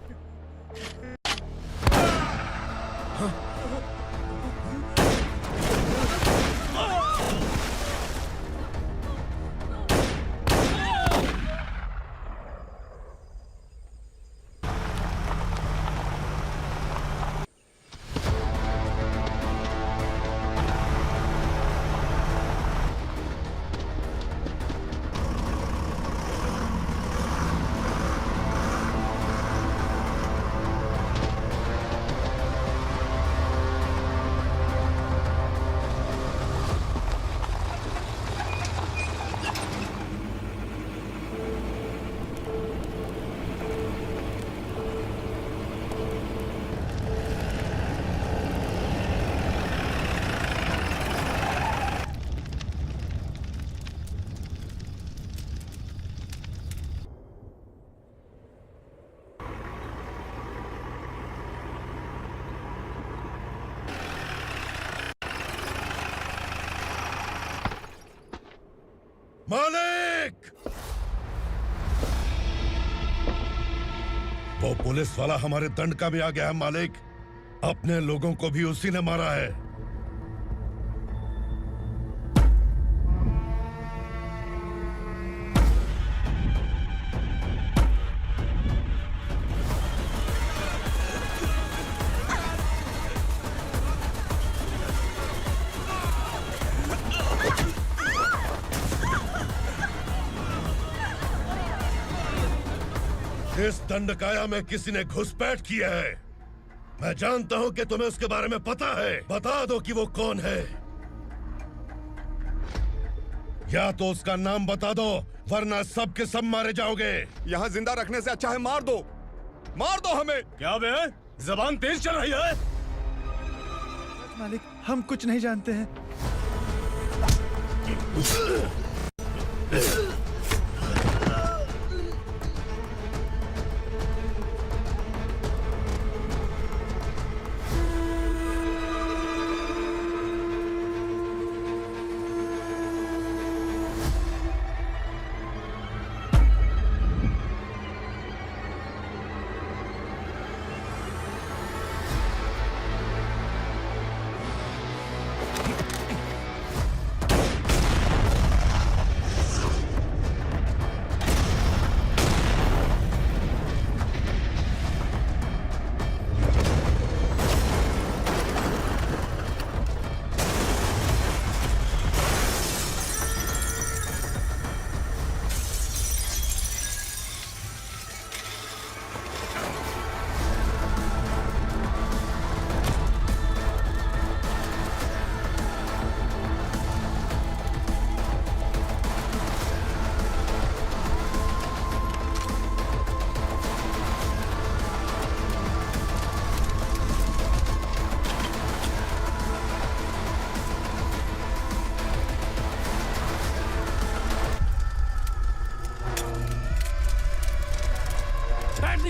मालिक! वो पुलिस वाला हमारे दंडका में आ गया है मालिक। अपने लोगों को भी उसी ने मारा है। इस दंडकाया में किसी ने घुसपैठ किया है। मैं जानता हूं कि तुम्हें उसके बारे में पता है। बता दो कि वो कौन है। या तो उसका नाम बता दो, वरना सब के सब मारे जाओगे। यहाँ जिंदा रखने से अच्छा है मार दो हमें। क्या बे? जबान तेज चल रही है। मालिक, हम कुछ नहीं जानते हैं।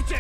नीचे।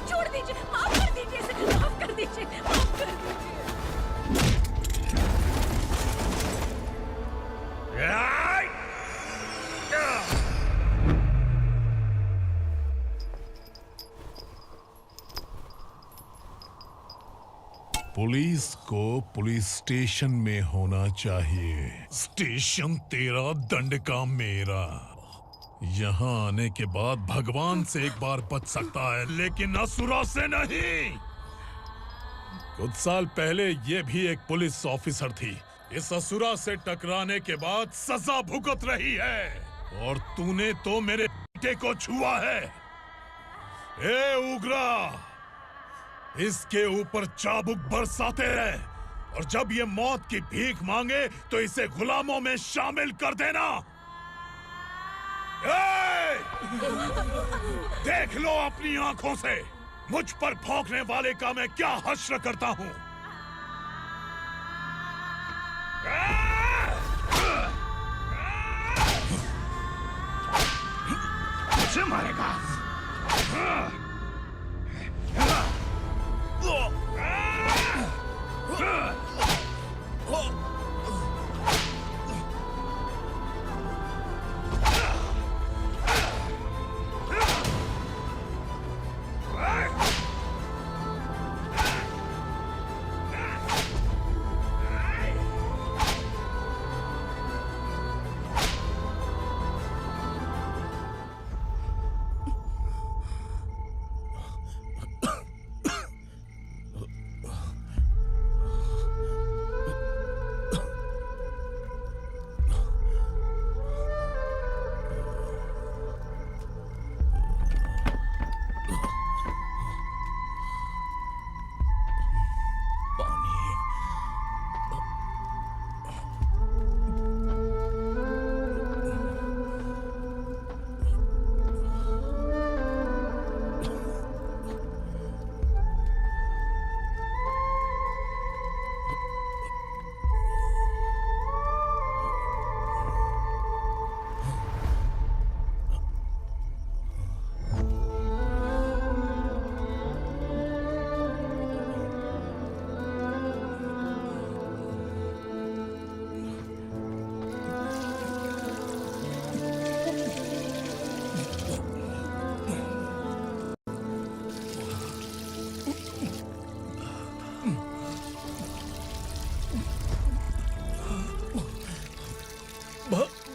छोड़ दीजिए, माफ कर दीजिए इसे, माफ कर दीजिए, माफ कर दीजिए। पुलिस को पुलिस स्टेशन में होना चाहिए। स्टेशन तेरा, दंड का मेरा। यहाँ आने के बाद भगवान से एक बार बच सकता है, लेकिन असुरा से नहीं। कुछ साल पहले ये भी एक पुलिस ऑफिसर थी। इस असुरा से टकराने के बाद सजा भुगत रही है, और तूने तो मेरे बेटे को छुआ है। ए उग्रा, इसके ऊपर चाबुक बरसाते रहे, और जब ये मौत की भीख मांगे तो इसे गुलामों में शामिल कर देना। देख लो अपनी आंखों से मुझ पर भौंकने वाले का मैं क्या हश्र करता हूं। मुझे मारेगा?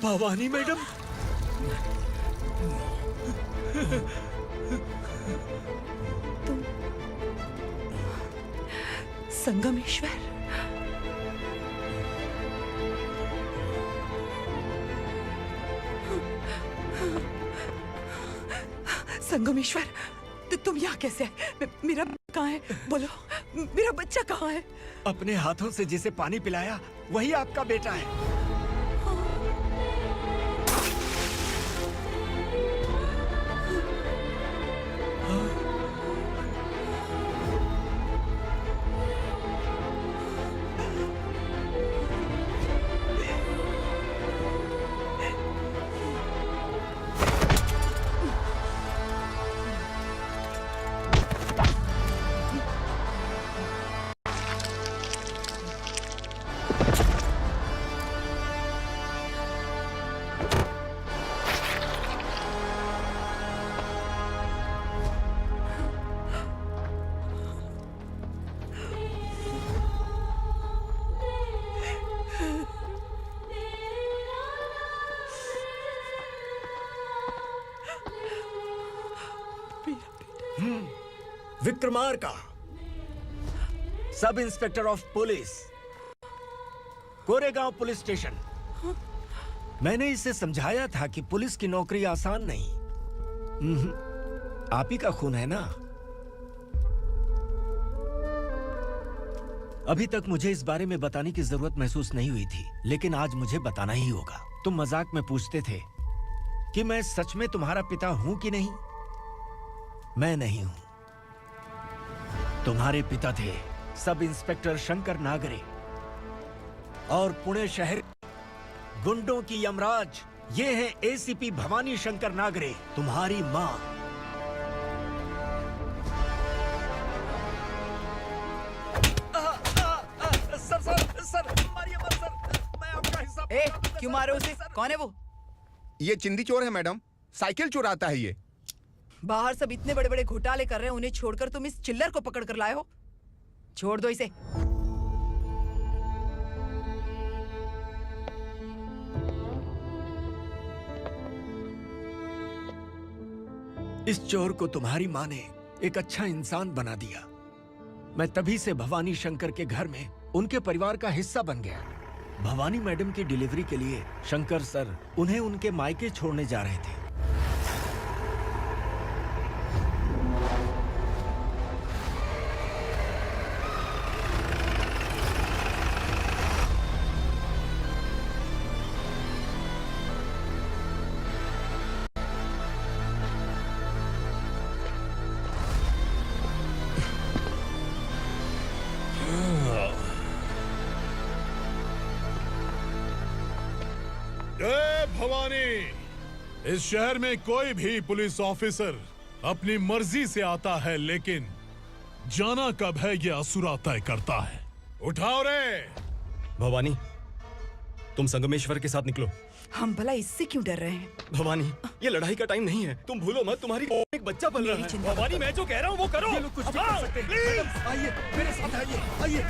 भवानी मैडम, तुम संगमेश्वर? संगमेश्वर, तुम यहाँ कैसे आए? मेरा कहाँ है? बोलो, मेरा बच्चा कहाँ है? अपने हाथों से जिसे पानी पिलाया वही आपका बेटा है। Vikramarka, sub inspector of police, Koregaon police station. मैंने इसे समझाया था कि पुलिस की नौकरी आसान नहीं। आप ही का खून है ना? अभी तक मुझे इस बारे में बताने की जरूरत महसूस नहीं हुई थी, लेकिन आज मुझे बताना ही होगा। तुम मजाक में पूछते थे कि मैं सच में तुम्हारा पिता हूं कि नहीं। मैं नहीं हूं। तुम्हारे पिता थे सब इंस्पेक्टर शंकर नागरे, और पुणे शहर गुंडों की यमराज ये है एसीपी भवानी शंकर नागरे, तुम्हारी मां। सर, मारिए मत सर, मैं आपका हिस्सा। क्यों मारे उसे? कौन है वो? ये चिंदी चोर है मैडम, साइकिल चुराता है ये। बाहर सब इतने बड़े बड़े घोटाले कर रहे हैं, उन्हें छोड़कर तुम इस चिल्लर को पकड़ कर लाए हो। छोड़ दो इसे। इस चोर को तुम्हारी माँ ने एक अच्छा इंसान बना दिया। मैं तभी से भवानी शंकर के घर में उनके परिवार का हिस्सा बन गया। भवानी मैडम की डिलीवरी के लिए शंकर सर उन्हें उनके मायके छोड़ने जा रहे थे। जय भवानी। इस शहर में कोई भी पुलिस ऑफिसर अपनी मर्जी से आता है, लेकिन जाना कब है ये असुरा तय करता है। उठाओ रे। भवानी, तुम संगमेश्वर के साथ निकलो। हम भला इससे क्यों डर रहे हैं? भवानी, ये लड़ाई का टाइम नहीं है। तुम भूलो मत, तुम्हारी एक बच्चा पल रहा है। भवानी, मैं जो कह रहा हूँ वो करो। ये लोग कुछ भी कर सकते हैं। आइए मेरे साथ, आइए।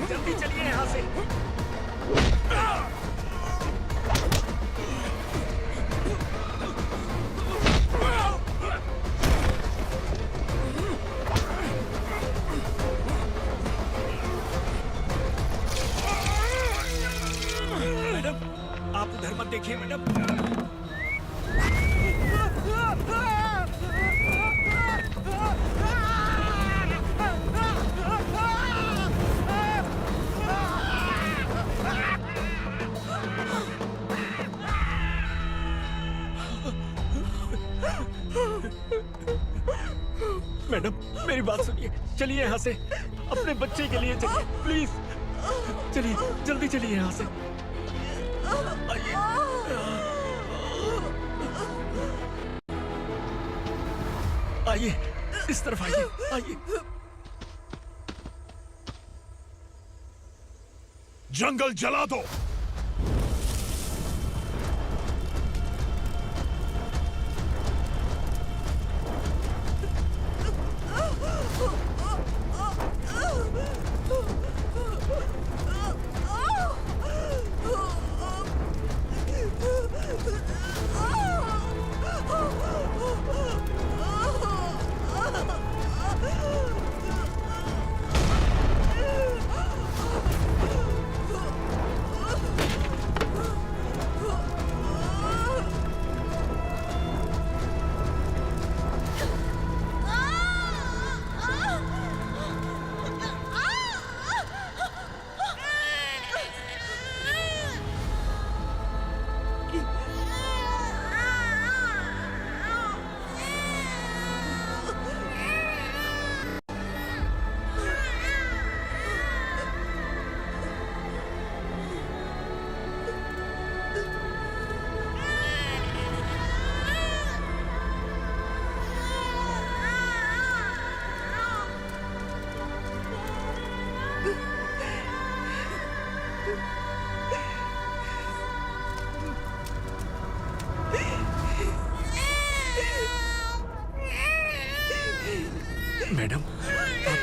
जल्दी चलिए यहाँ से। मैडम, आप उधर मत देखिए मैडम। मैडम, मेरी बात सुनिए। चलिए यहाँ से, अपने बच्चे के लिए चलिए, प्लीज। चलिए, जल्दी चलिए यहाँ से। आइए। आइए, इस तरफ आइए, आइए। जंगल जला दो।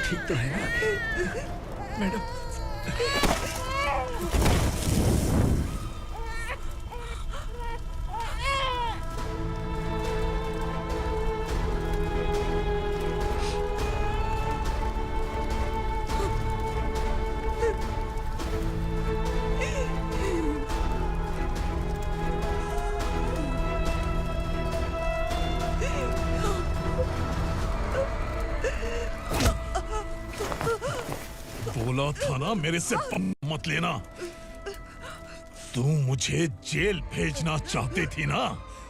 ठीक तो है ना मैडम? बोला था ना मेरे से मत लेना। तू मुझे जेल भेजना चाहती थी ना?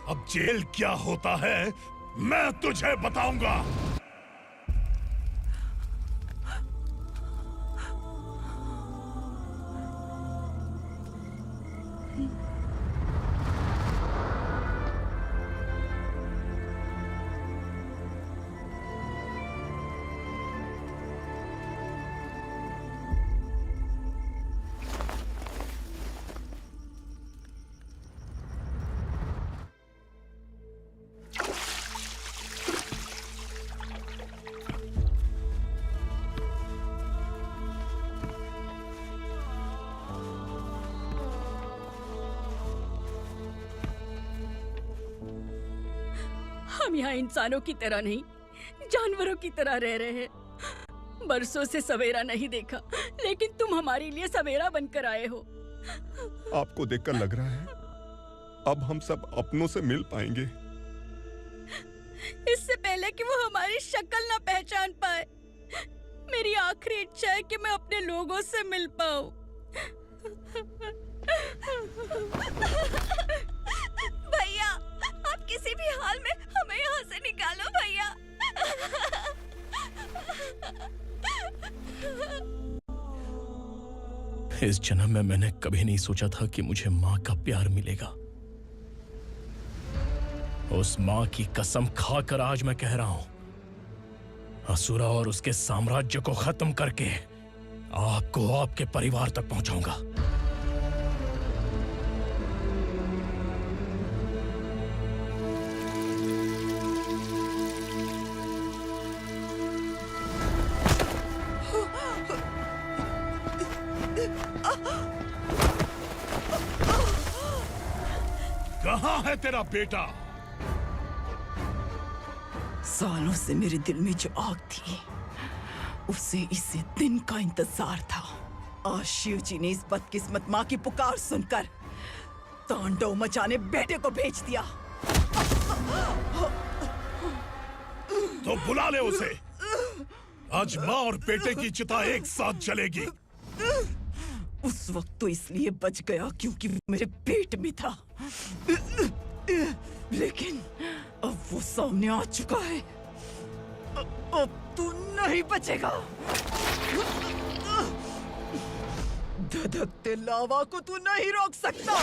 अब जेल क्या होता है मैं तुझे बताऊंगा। हम यहाँ इंसानों की तरह नहीं, जानवरों की तरह रह रहे हैं। बरसों से सवेरा नहीं देखा, लेकिन तुम हमारे लिए सवेरा बनकर आए हो। आपको देखकर लग रहा है अब हम सब अपनों से मिल पाएंगे। इससे पहले कि वो हमारी शक्ल ना पहचान पाए, मेरी आखिरी इच्छा है कि मैं अपने लोगों से मिल पाऊं। भैया, आप किसी भी हाल में हमें यहाँ से निकालो भैया। इस जन्म में मैंने कभी नहीं सोचा था कि मुझे माँ का प्यार मिलेगा। उस माँ की कसम खाकर आज मैं कह रहा हूं, असुरा और उसके साम्राज्य को खत्म करके आपको आपके परिवार तक पहुंचाऊंगा। कहाँ है तेरा बेटा? सालों से मेरे दिल में जो आग थी, उसे इसी दिन का इंतजार था। आज शिव जी ने इस बदकिस्मत माँ की पुकार सुनकर तांडव मचाने बेटे को भेज दिया। तो बुला ले उसे। आज माँ और बेटे की चिता एक साथ जलेगी। उस वक्त तो इसलिए बच गया क्योंकि वो मेरे पेट में था, लेकिन अब वो सामने आ चुका है। अब तू नहीं बचेगा। धधकते लावा को तू नहीं रोक सकता।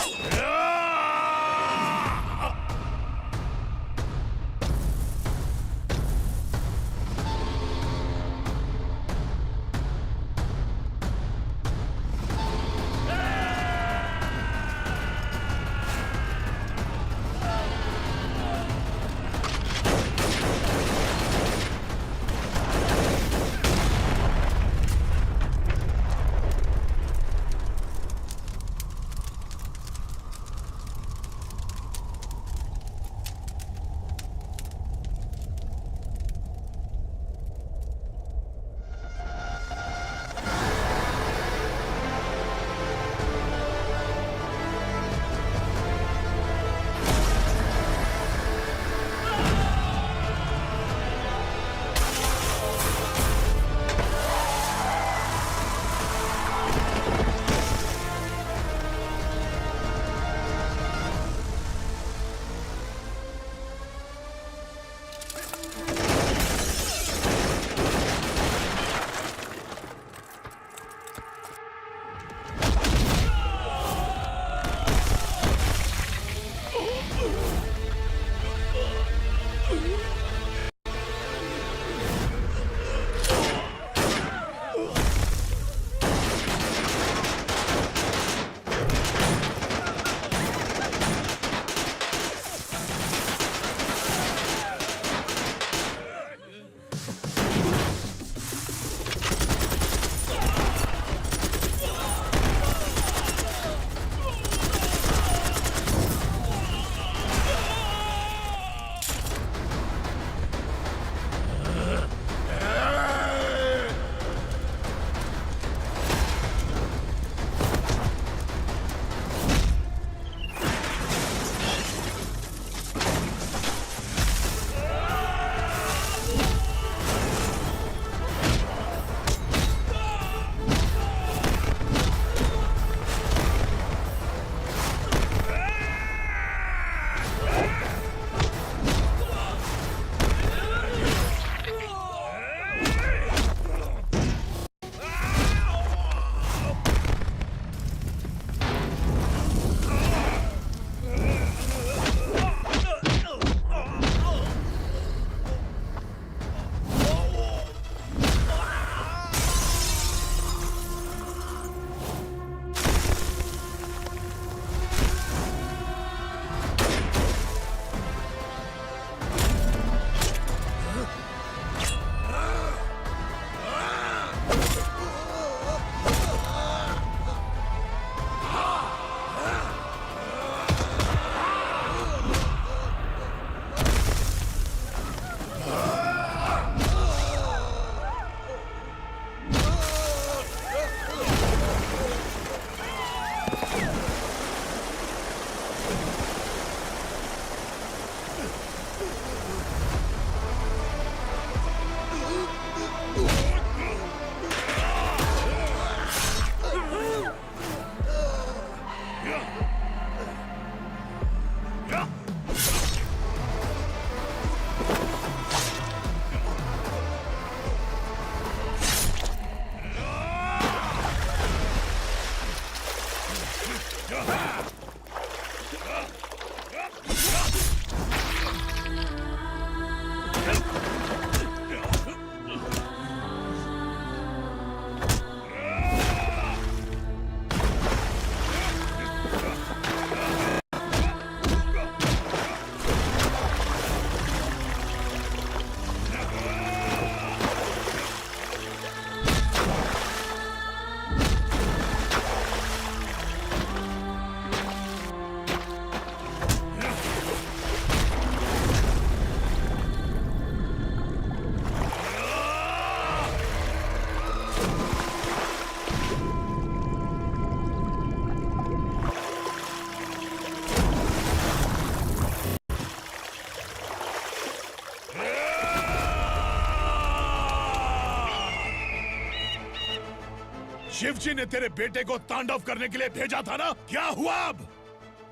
शिवजी ने तेरे बेटे को तांडव करने के लिए भेजा था ना, क्या हुआ अब?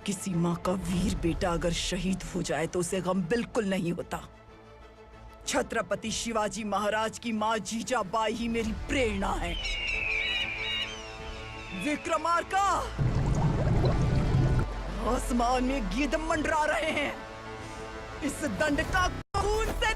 किसी माँ का वीर बेटा अगर शहीद हो जाए तो उसे गम बिल्कुल नहीं होता। छत्रपति शिवाजी महाराज की माँ जीजाबाई ही मेरी प्रेरणा है। विक्रमार्का, आसमान में गीत मंडरा रहे हैं। इस दंड का खून से